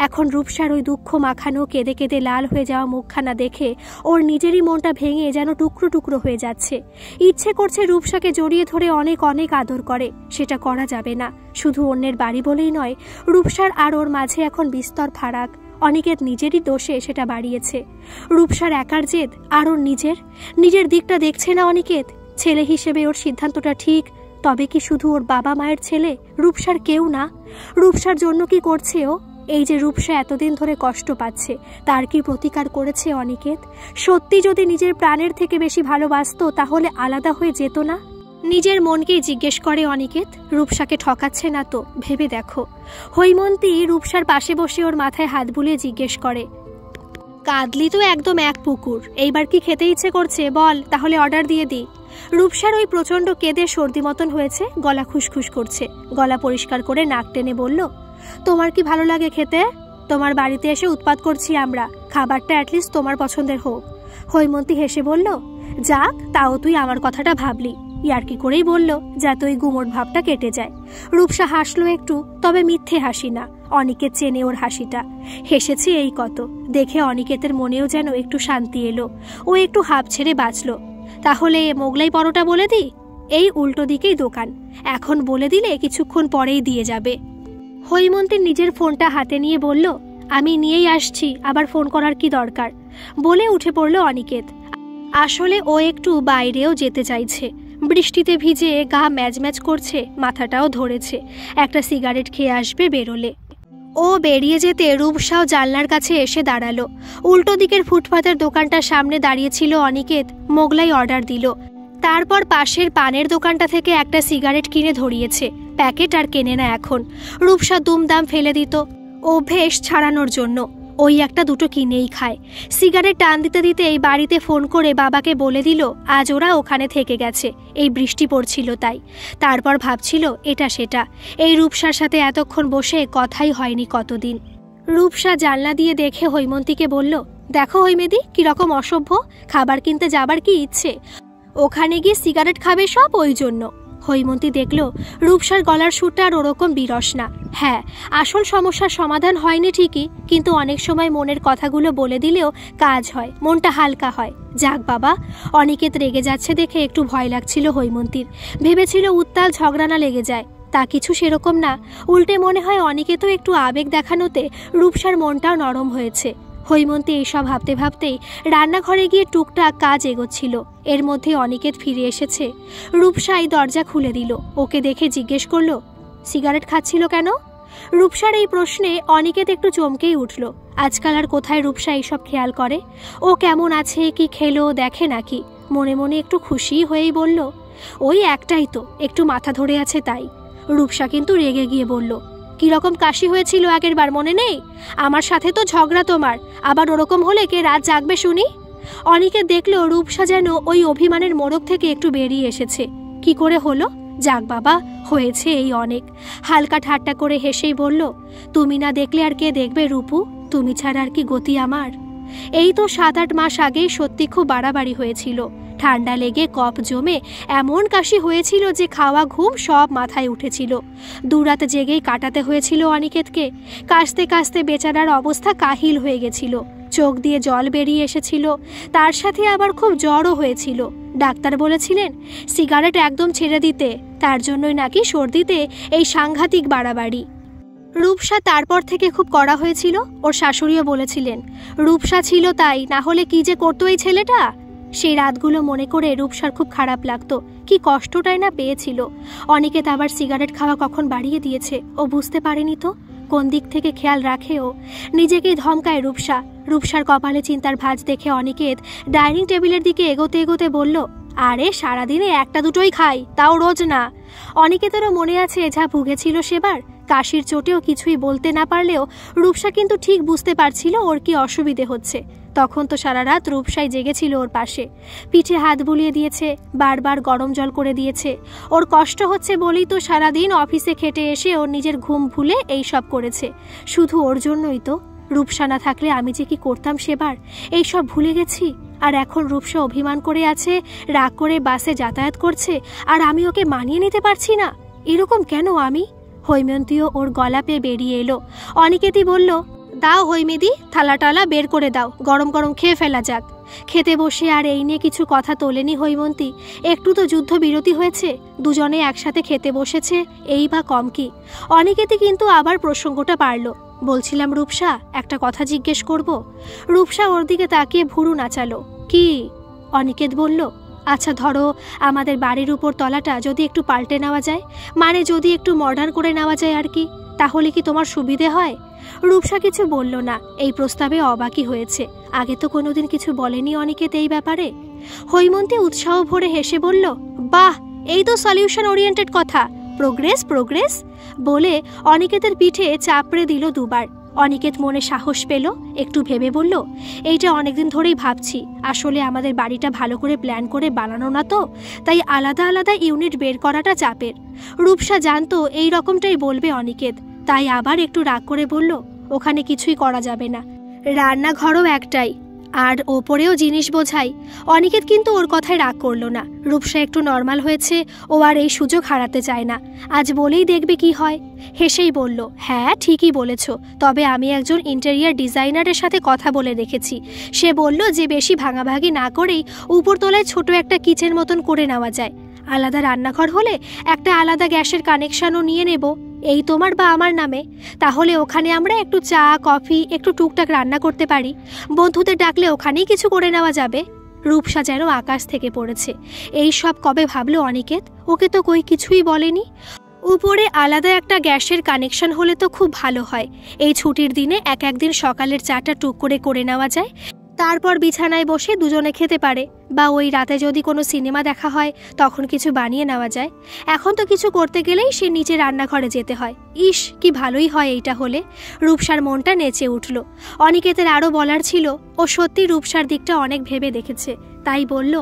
এখন রূপসার ওই দুঃখ মাখানো কেঁদে কেঁদে লাল হয়ে যাওয়া মুখখানা দেখে ওর নিজেরই মনটা ভেঙে যেন টুকরো টুকরো হয়ে যাচ্ছে। ইচ্ছে করছে রূপসাকে জড়িয়ে ধরে অনেক অনেক আদর করে, সেটা করা যাবে না। শুধু অন্যের বাড়ি বলেই নয়, রূপসার আর ওর মাঝে এখন বিস্তর ফারাক। অনিকেত নিজেরই দোষে সেটা বাড়িয়েছে। রূপসার একার জেদ আর ওর নিজের দিকটা দেখছে না অনিকেত। ছেলে হিসেবে ওর সিদ্ধান্তটা ঠিক, তবে কি শুধু ওর বাবা মায়ের ছেলে, রূপসার কেউ না? রূপসার জন্য কি করছে ও? এই যে রূপসা এতদিন ধরে কষ্ট পাচ্ছে, তার কি প্রতিকার করেছে অনিকেত? সত্যি যদি নিজের প্রাণের থেকে বেশি ভালোবাসতো তাহলে আলাদা হয়ে যেত না? নিজের মনকেই জিজ্ঞেস করে অনিকেত, রূপসাকে ঠকাচ্ছে না তো? ভেবে দেখো। হৈমন্তী রূপসার পাশে বসে ওর মাথায় হাত বুলিয়ে জিজ্ঞেস করে, কাঁদলি তো একদম এক পুকুর, এইবার কি খেতে ইচ্ছে করছে বল, তাহলে অর্ডার দিয়ে দিই। রূপসার ওই প্রচণ্ড কেঁদে সর্দি মতন হয়েছে, গলা খুসখুস করছে। গলা পরিষ্কার করে নাক টেনে বলল, তোমার কি ভালো লাগে খেতে? তোমার বাড়িতে এসে উৎপাত করছি আমরা, খাবারটা অ্যাটলিস্ট তোমার পছন্দের হোক। হৈমন্তী হেসে বলল, যাক, তাও তুই আমার কথাটা ভাবলি। ইয়ার্কি করেই বলল, যাতে ওই গুমোট ভাবটা কেটে যায়। রূপসা হাসলো একটু, তবে মিথ্যে হাসি না। অনিকেত চেনে ওর হাসিটা। হেসেছে এই কত, দেখে অনিকেতের মনেও যেন একটু শান্তি এলো। ও একটু হাঁপ ছেড়ে বাঁচল। তাহলে মোগলাই পরোটা বলে দিই? এই উল্টো দিকেই দোকান, এখন বলে দিলে কিছুক্ষণ পরেই দিয়ে যাবে। হৈমন্তীর নিজের ফোনটা হাতে নিয়ে বলল, আমি নিয়েই আসছি, আবার ফোন করার কি দরকার? বলে উঠে পড়ল অনিকেত। আসলে ও একটু বাইরেও যেতে চাইছে। বৃষ্টিতে ভিজে গা ম্যাজ করছে, মাথাটাও ধরেছে। একটা সিগারেট খেয়ে আসবে বেরোলে। ও বেরিয়ে যেতে রূপসাও জানলার কাছে এসে দাঁড়ালো। উল্টো দিকের ফুটপাতের দোকানটার সামনে দাঁড়িয়েছিল অনিকেত। মোগলাই অর্ডার দিল, তারপর পাশের পানের দোকানটা থেকে একটা সিগারেট কিনে ধরিয়েছে। প্যাকেট আর কেনে না এখন। রূপসা দুমদাম ফেলে দিত, অভ্যেস ছাড়ানোর জন্য। ওই একটা দুটো কিনেই খায়। সিগারেট টান দিতে দিতে এই বাড়িতে ফোন করে বাবাকে বলে দিল আজ ওরা ওখানে থেকে গেছে, এই বৃষ্টি পড়ছিল তাই। তারপর ভাবছিল এটা সেটা, এই রূপসার সাথে এতক্ষণ বসে কথাই হয়নি কতদিন। রূপসা জানলা দিয়ে দেখে হৈমন্তীকে বলল, দেখো হৈমেদি কিরকম অসভ্য, খাবার কিনতে যাবার কি ইচ্ছে, ওখানে গিয়ে সিগারেট খাবে সব ওই জন্য। হৈমন্তী দেখল রূপসার গলার সুরটা আর ওরকম বিরস না। হ্যাঁ, আসল সমস্যার সমাধান হয়নি ঠিকই, কিন্তু অনেক সময় মনের কথাগুলো বলে দিলেও কাজ হয়, মনটা হালকা হয়। যাক বাবা, অনিকেত রেগে যাচ্ছে দেখে একটু ভয় লাগছিল হৈমন্তীর। ভেবেছিল উত্তাল ঝগড়া না লেগে যায়, তা কিছু সেরকম না। উল্টে মনে হয় অনিকেতও একটু আবেগ দেখানোতে রূপসার মনটাও নরম হয়েছে। হৈমন্তী এইসব ভাবতে ভাবতেই রান্নাঘরে গিয়ে টুকটাক কাজ এগোচ্ছিল। এর মধ্যে অনিকেত ফিরে এসেছে। রূপসাই দরজা খুলে দিল। ওকে দেখে জিজ্ঞেস করলো, সিগারেট খাচ্ছিল কেন? রূপসার এই প্রশ্নে অনিকেত একটু চমকেই উঠল। আজকাল আর কোথায় রূপসা এইসব খেয়াল করে? ও কেমন আছে, কি খেলো দেখে নাকি? মনে মনে একটু খুশি হয়েই বলল, ওই একটাই তো, একটু মাথা ধরে আছে তাই। রূপসা কিন্তু রেগে গিয়ে বলল, কিরকম কাশি হয়েছিল আগের বার মনে নেই? আমার সাথে তো ঝগড়া তোমার, আবার ওরকম হলে কে রাত জাগবে শুনি? অনিকেত দেখল রূপসা যেন ওই অভিমানের মোড়ক থেকে একটু বেরিয়ে এসেছে। কি করে হলো? যাক বাবা, হয়েছে এই অনেক। হালকা ঠাট্টা করে হেসেই বলল, তুমি না দেখলে আর কে দেখবে রূপু? তুমি ছাড়া আর কি গতি আমার? এই তো 7-8 মাস আগেই সত্যি খুব বাড়াবাড়ি হয়েছিল। ঠান্ডা লেগে কফ জমে এমন কাশি হয়েছিল যে খাওয়া ঘুম সব মাথায় উঠেছিল। দুরাত জেগেই কাটাতে হয়েছিল অনিকেতকে। কাশতে কাশতে বেচারার অবস্থা কাহিল হয়ে গেছিল। চোখ দিয়ে জল বেরিয়ে এসেছিল। তার সাথে আবার খুব জ্বরও হয়েছিল। ডাক্তার বলেছিলেন সিগারেট একদম ছেড়ে দিতে, তার জন্যই নাকি সর্দিতে এই সাংঘাতিক বাড়াবাড়ি। রূপসা তারপর থেকে খুব কড়া হয়েছিল। ওর শাশুড়িও বলেছিলেন রূপসা ছিল তাই, না হলে কি যে করতো এই ছেলেটা। সেই রাতগুলো মনে করে রূপসার খুব খারাপ লাগতো। কি কষ্টটাই না পেয়েছিল। অনিকেত আবার সিগারেট খাওয়া কখন বাড়িয়ে দিয়েছে ও বুঝতে পারেনি তো। কোন দিক থেকে খেয়াল রাখে ও? নিজেকেই ধমকায় রূপসা। রূপসার কপালে চিন্তার ভাঁজ দেখে অনিকেত ডাইনিং টেবিলের দিকে এগোতে এগোতে বলল, আরে সারাদিনে একটা দুটোই খাই, তাও রোজ না। অনিকেতেরও মনে আছে যা ভুগেছিল সেবার। কাশির চোটেও কিছুই বলতে না পারলেও রূপসা কিন্তু ঠিক বুঝতে পারছিল ওর কি অসুবিধে হচ্ছে। তখন তো সারা রাত রূপসাই জেগেছিল ওর পাশে। পিঠে হাত বুলিয়ে দিয়েছে, বারবার গরম জল করে দিয়েছে। ওর কষ্ট হচ্ছে বলেই তো সারাদিন অফিসে খেটে এসে ওর নিজের ঘুম ভুলে এই সব করেছে। শুধু ওর জন্যই তো। রূপসা না থাকলে আমি যে কি করতাম সেবার, এই সব ভুলে গেছি। আর এখন রূপসা অভিমান করে আছে, রাগ করে বাসে যাতায়াত করছে, আর আমি ওকে মানিয়ে নিতে পারছি না। এরকম কেন আমি? হৈমন্তীও ওর গলা পেয়ে বেরিয়ে এলো। অনিকেতই বলল, দাও হৈমেদি, থালা টালা বের করে দাও, গরম গরম খেয়ে ফেলা যাক। খেতে বসে আর এই নিয়ে কিছু কথা তোলেনি হৈমন্তী। একটু তো যুদ্ধ বিরতি হয়েছে, দুজনে একসাথে খেতে বসেছে, এই বা কম কি। অনিকেতই কিন্তু আবার প্রসঙ্গটা পারল। বলছিলাম রূপসা, একটা কথা জিজ্ঞেস করব। রূপসা ওর দিকে তাকিয়ে ভুরু নাচালো। কি? অনিকেত বলল, আচ্ছা ধরো আমাদের বাড়ির উপর তলাটা যদি একটু পাল্টে নেওয়া যায়, মানে যদি একটু মডার্ন করে নেওয়া যায় আর কি, তাহলে কি তোমার সুবিধে হয়? রূপসা কিছু বলল না। এই প্রস্তাবে অবাকই হয়েছে। আগে তো কোনোদিন কিছু বলেনি অনিকেত এই ব্যাপারে। হৈমন্তী উৎসাহ ভরে হেসে বলল, বাহ, এই তো সলিউশন ওরিয়েন্টেড কথা। প্রোগ্রেস প্রোগ্রেস বলে অনিকেতের পিঠে চাপড়ে দিল দুবার। অনিকেত মনে সাহস পেল, একটু ভেবে বলল, এইটা অনেকদিন ধরেই ভাবছি। আসলে আমাদের বাড়িটা ভালো করে প্ল্যান করে বানানো না তো, তাই আলাদা আলাদা ইউনিট বের করাটা চাপের। রূপসা জানতো এই রকমটাই বলবে অনিকেত, তাই আবার একটু রাগ করে বলল, ওখানে কিছুই করা যাবে না, রান্নাঘরও একটাই, আর ওপরেও জিনিস বোঝাই। অনিকেত কিন্তু ওর কথায় রাগ করলো না। রূপসা একটু নর্মাল হয়েছে, ও আর এই সুযোগ হারাতে চায় না। আজ বলেই দেখবে কি হয়। হেসেই বলল, হ্যাঁ ঠিকই বলেছ, তবে আমি একজন ইন্টেরিয়ার ডিজাইনারের সাথে কথা বলে রেখেছি। সে বলল যে বেশি ভাঙাভাঙি না করেই উপরতলায় ছোট একটা কিচেন মতন করে নেওয়া যায়। আলাদা রান্নাঘর হলে একটা আলাদা গ্যাসের কানেকশনও নিয়ে নেব, এই তোমার বা আমার নামে। তাহলে ওখানে আমরা একটু চা কফি একটু টুকটাক রান্না করতে পারি। বন্ধুদের ডাকলে ওখানেই কিছু করে নেওয়া যাবে। রূপসা যেন আকাশ থেকে পড়েছে। এই সব কবে ভাবলো অনিকেত? ওকে তো কই কিছুই বলেনি। উপরে আলাদা একটা গ্যাসের কানেকশন হলে তো খুব ভালো হয়। এই ছুটির দিনে একদিন সকালের চাটা টুক করে নেওয়া যায়, তারপর বিছানায় বসে দুজনে খেতে পারে। বা ওই রাতে যদি কোনো সিনেমা দেখা হয় তখন কিছু বানিয়ে নেওয়া যায়। এখন তো কিছু করতে গেলেই সে নিচে রান্নাঘরে যেতে হয়। ইস, কি ভালোই হয় এইটা হলে। রূপসার মনটা নেচে উঠল। অনিকেতের আরও বলার ছিল, ও সত্যি রূপসার দিকটা অনেক ভেবে দেখেছে, তাই বলল,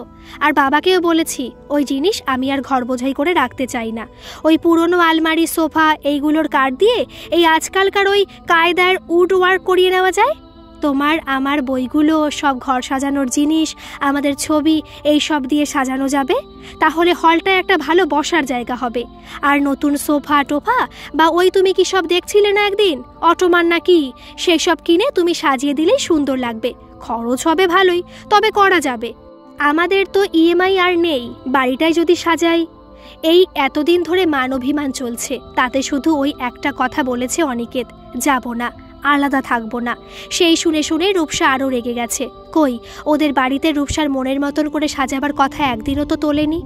আর বাবাকেও বলেছি ওই জিনিস আমি আর ঘর বোঝাই করে রাখতে চাই না। ওই পুরনো আলমারি সোফা এইগুলোর কাঠ দিয়ে এই আজকালকার ওই কায়দার উড ওয়ার্ক করিয়ে নেওয়া যায়। তোমার আমার বইগুলো সব ঘর সাজানোর জিনিস, আমাদের ছবি এই সব দিয়ে সাজানো যাবে। তাহলে হলটা একটা ভালো বসার জায়গা হবে। আর নতুন সোফা টোফা বা ওই তুমি কি সব দেখছিলে না একদিন অটোমান নাকি, সেই সব কিনে তুমি সাজিয়ে দিলেই সুন্দর লাগবে। খরচ হবে ভালোই, তবে করা যাবে। আমাদের তো ইএমআই আর নেই, বাড়িটাই যদি সাজাই। এই এতদিন ধরে মান অভিমান চলছে, তাতে শুধু ওই একটা কথা বলেছে অনিকেত, যাব না, আলাদা থাকবো না। সেই শুনে শুনে রূপসা আরও রেগে গেছে। কই, ওদের বাড়িতে রূপসার মনের মতন করে সাজাবার কথা একদিনও তো তোলেনি।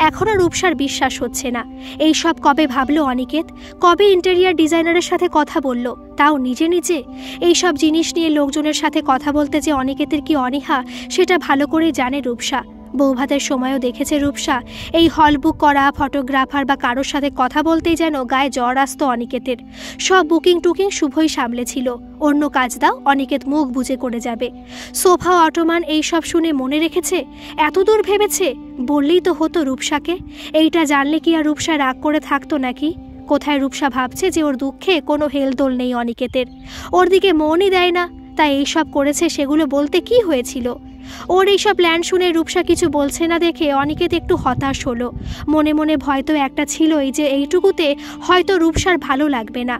এখনও রূপসার বিশ্বাস হচ্ছে না। এই সব কবে ভাবলো অনিকেত? কবে ইন্টেরিয়ার ডিজাইনারের সাথে কথা বলল, তাও নিজে নিজে? এই সব জিনিস নিয়ে লোকজনের সাথে কথা বলতে যে অনিকেতের কি অনীহা সেটা ভালো করেই জানে রূপসা। বৌভাতের সময়ও দেখেছে রূপসা, এই হল বুক করা ফটোগ্রাফার বা কারোর সাথে কথা বলতেই যেন গায়ে জ্বর আসতো অনিকেতের। সব বুকিং টুকিং শুভই সামলেছিল। অন্য কাজ দাও, অনিকেত মুখ বুজে করে যাবে। সোফা অটোমান এই সব শুনে মনে রেখেছে, এত দূর ভেবেছে। বললেই তো হতো রূপসাকে। এইটা জানলে কি আর রূপসা রাগ করে থাকতো নাকি? কোথায় রূপসা ভাবছে যে ওর দুঃখে কোনো হেলদোল নেই অনিকেতের, ওর দিকে মনই দেয় না, তাই এইসব করেছে সেগুলো বলতে কি হয়েছিল? ওর এইসব প্ল্যান শুনে রূপসা কিছু বলছে না দেখে অনিকেত একটু হতাশ হলো। মনে মনে ভয় তো একটা ছিলই যে এইটুকুতে হয়তো রূপসার ভালো লাগবে না।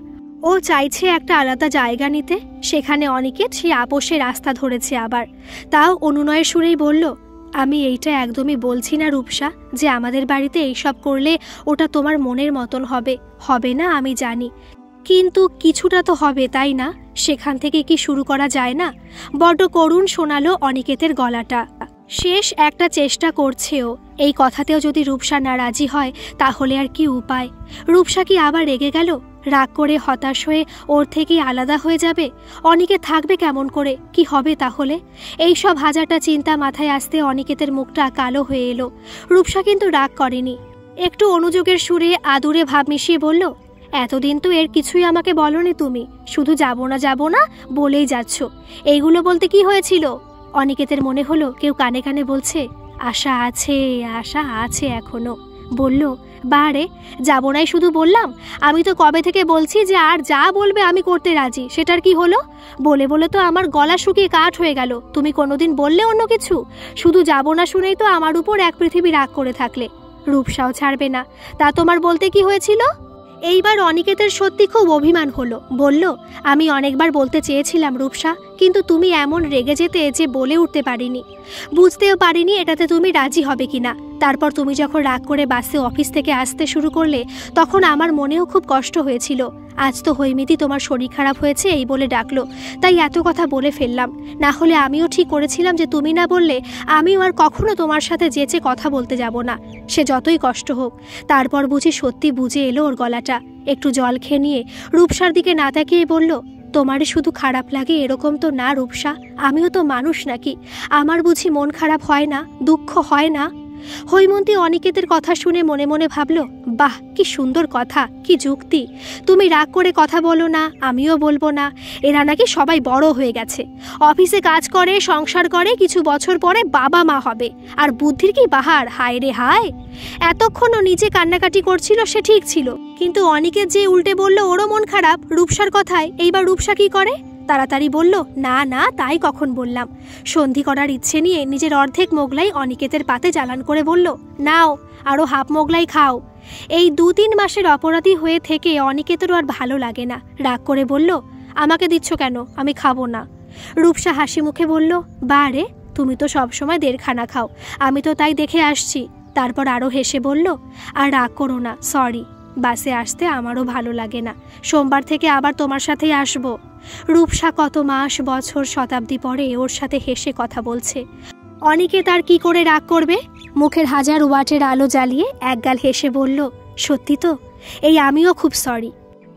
ও চাইছে একটা আলাদা জায়গা নিতে, সেখানে অনিকেত সেই আপোষের রাস্তা ধরেছে আবার। তাও অনুনয়ের সুরেই বলল, আমি এইটা একদমই বলছি না রূপসা যে আমাদের বাড়িতে এইসব করলে ওটা তোমার মনের মতন হবে, হবে না আমি জানি, কিন্তু কিছুটা তো হবে তাই না? সেখান থেকে কি শুরু করা যায় না? বড্ড করুণ শোনালো অনিকেতের গলাটা। শেষ একটা চেষ্টা করছেও। এই কথাতেও যদি রূপসা না রাজি হয় তাহলে আর কি উপায়? রূপসা কি আবার রেগে গেল? রাগ করে হতাশ হয়ে ওর থেকেই আলাদা হয়ে যাবে? অনিকেত থাকবে কেমন করে? কি হবে তাহলে? এইসব হাজারটা চিন্তা মাথায় আসতে অনিকেতের মুখটা কালো হয়ে এলো। রূপসা কিন্তু রাগ করেনি, একটু অনুযোগের সুরে আদুরে ভাব মিশিয়ে বলল, এতদিন তো এর কিছুই আমাকে বলনি তুমি, শুধু যাবো না বলেই যাচ্ছ। এইগুলো বলতে কি হয়েছিল? অনিকেতের মনে হলো কেউ কানে কানে বলছে, আশা আছে এখনো। বলল, বারে যাবো নাই শুধু বললাম? আমি তো কবে থেকে বলছি যে আর যা বলবে আমি করতে রাজি, সেটার কি হলো? বলে বলে তো আমার গলা শুকিয়ে কাঠ হয়ে গেল। তুমি কোনোদিন বললে অন্য কিছু? শুধু যাবো না শুনেই তো আমার উপর এক পৃথিবী রাগ করে থাকলে। রূপসাও ছাড়বে না, তা তোমার বলতে কি হয়েছিল? এইবার অনিকেতের সত্যি খুব অভিমান হলো। বলল, আমি অনেকবার বলতে চেয়েছিলাম রূপসা, কিন্তু তুমি এমন রেগে যেতে যে বলে উঠতে পারিনি, বুঝতেও পারিনি এটাতে তুমি রাজি হবে কিনা। তারপর তুমি যখন রাগ করে বাসে অফিস থেকে আসতে শুরু করলে তখন আমার মনেও খুব কষ্ট হয়েছিল। আজ তো হৈমিতি তোমার শরীর খারাপ হয়েছে এই বলে ডাকলো, তাই এত কথা বলে ফেললাম। না হলে আমিও ঠিক করেছিলাম যে তুমি না বললে আমিও আর কখনো তোমার সাথে যেচে কথা বলতে যাব না, সে যতই কষ্ট হোক। তারপর বুঝি সত্যি বুঝে এলো ওর গলাটা। একটু জল খেয়ে নিয়ে রূপসার দিকে না তাকিয়ে বলল, তোমারই শুধু খারাপ লাগে এরকম তো না রূপসা, আমিও তো মানুষ নাকি? আমার বুঝি মন খারাপ হয় না, দুঃখ হয় না? হৈমন্তী অনিকেতের কথা শুনে মনে মনে ভাবল, বাহ কি সুন্দর কথা, কি যুক্তি! তুমি রাগ করে কথা বলো না, আমিও বলবো না। এরা নাকি সবাই বড় হয়ে গেছে, অফিসে কাজ করে, সংসার করে, কিছু বছর পরে বাবা মা হবে, আর বুদ্ধির কি বাহার! হায় রে হায়! এতক্ষণও নিজে কান্নাকাটি করছিল সে ঠিক ছিল, কিন্তু অনিকেত যে উল্টে বলল ওরও মন খারাপ রূপসার কথায়। এইবার রূপসা কি করে? তাড়াতাড়ি বলল, না তাই কখন বললাম। সন্ধি করার ইচ্ছে নিয়ে নিজের অর্ধেক মোগলাই অনিকেতের পাতে জ্বালান করে বলল, নাও আরও হাফ মোগলাই খাও। এই 2-3 মাসের অপরাধী হয়ে থেকে অনিকেতেরও আর ভালো লাগে না। রাগ করে বলল, আমাকে দিচ্ছ কেন? আমি খাবো না। রূপসা হাসি মুখে বলল, বারে তুমি তো সবসময় 1.5 খানা খাও, আমি তো তাই দেখে আসছি। তারপর আরও হেসে বলল, আর রাগ করো না, সরি, বাসে আসতে আমারও ভালো লাগে না, সোমবার থেকে আবার তোমার সাথেই আসবো। রূপসা কত মাস বছর শতাব্দী পরে ওর সাথে হেসে কথা বলছে। অনিকেত আর কি করে রাগ করবে? মুখের 1000 ওয়াটের আলো জ্বালিয়ে একগাল হেসে বলল, সত্যি তো, এই আমিও খুব সরি।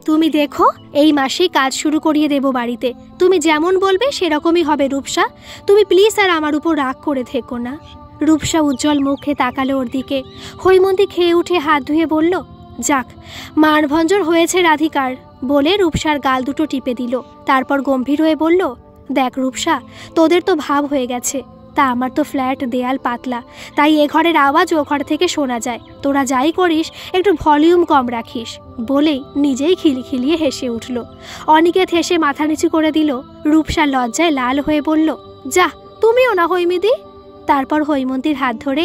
তুমি দেখো এই মাসেই কাজ শুরু করিয়ে দেব বাড়িতে, তুমি যেমন বলবে সেরকমই হবে রূপসা, তুমি প্লিজ আর আমার উপর রাগ করে থেকো না। রূপসা উজ্জ্বল মুখে তাকালো ওর দিকে। হৈমন্তী খেয়ে উঠে হাত ধুয়ে বলল, যাক মানভঞ্জন হয়েছে রাধিকার, বলে রূপসার গাল দুটো টিপে দিল। তারপর গম্ভীর হয়ে বলল, দেখ রূপসা, তোদের তো ভাব হয়ে গেছে, তা আমার তো ফ্ল্যাট দেয়াল পাতলা, তাই এ ঘরের আওয়াজ ও ঘর থেকে শোনা যায়। তোরা যাই করিস একটু ভলিউম কম রাখিস। বলেই নিজেই খিলখিলিয়ে হেসে উঠল। অনিকেত হেসে মাথা নিচু করে দিল। রূপসা লজ্জায় লাল হয়ে বলল, যা তুমিও না হৈমিদি। তারপর হৈমন্তীর হাত ধরে,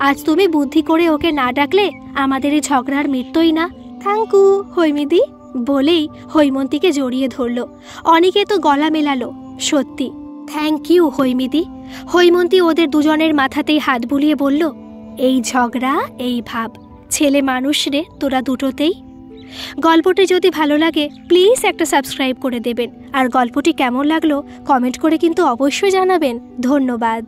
আজ তুমি বুদ্ধি করে ওকে না ডাকলে আমাদের এই ঝগড়ার মৃত্যুই না। থ্যাংক ইউ হৈমিদি, বলেই হৈমন্তীকে জড়িয়ে ধরল। অনিকে তো গলা মেলালো, সত্যি থ্যাংক ইউ হৈমিদি। হৈমন্তী ওদের দুজনের মাথাতেই হাত বুলিয়ে বলল, এই ঝগড়া এই ভাব, ছেলে মানুষ রে তোরা দুটোতেই। গল্পটি যদি ভালো লাগে প্লিজ একটা সাবস্ক্রাইব করে দেবেন, আর গল্পটি কেমন লাগলো কমেন্ট করে কিন্তু অবশ্যই জানাবেন। ধন্যবাদ।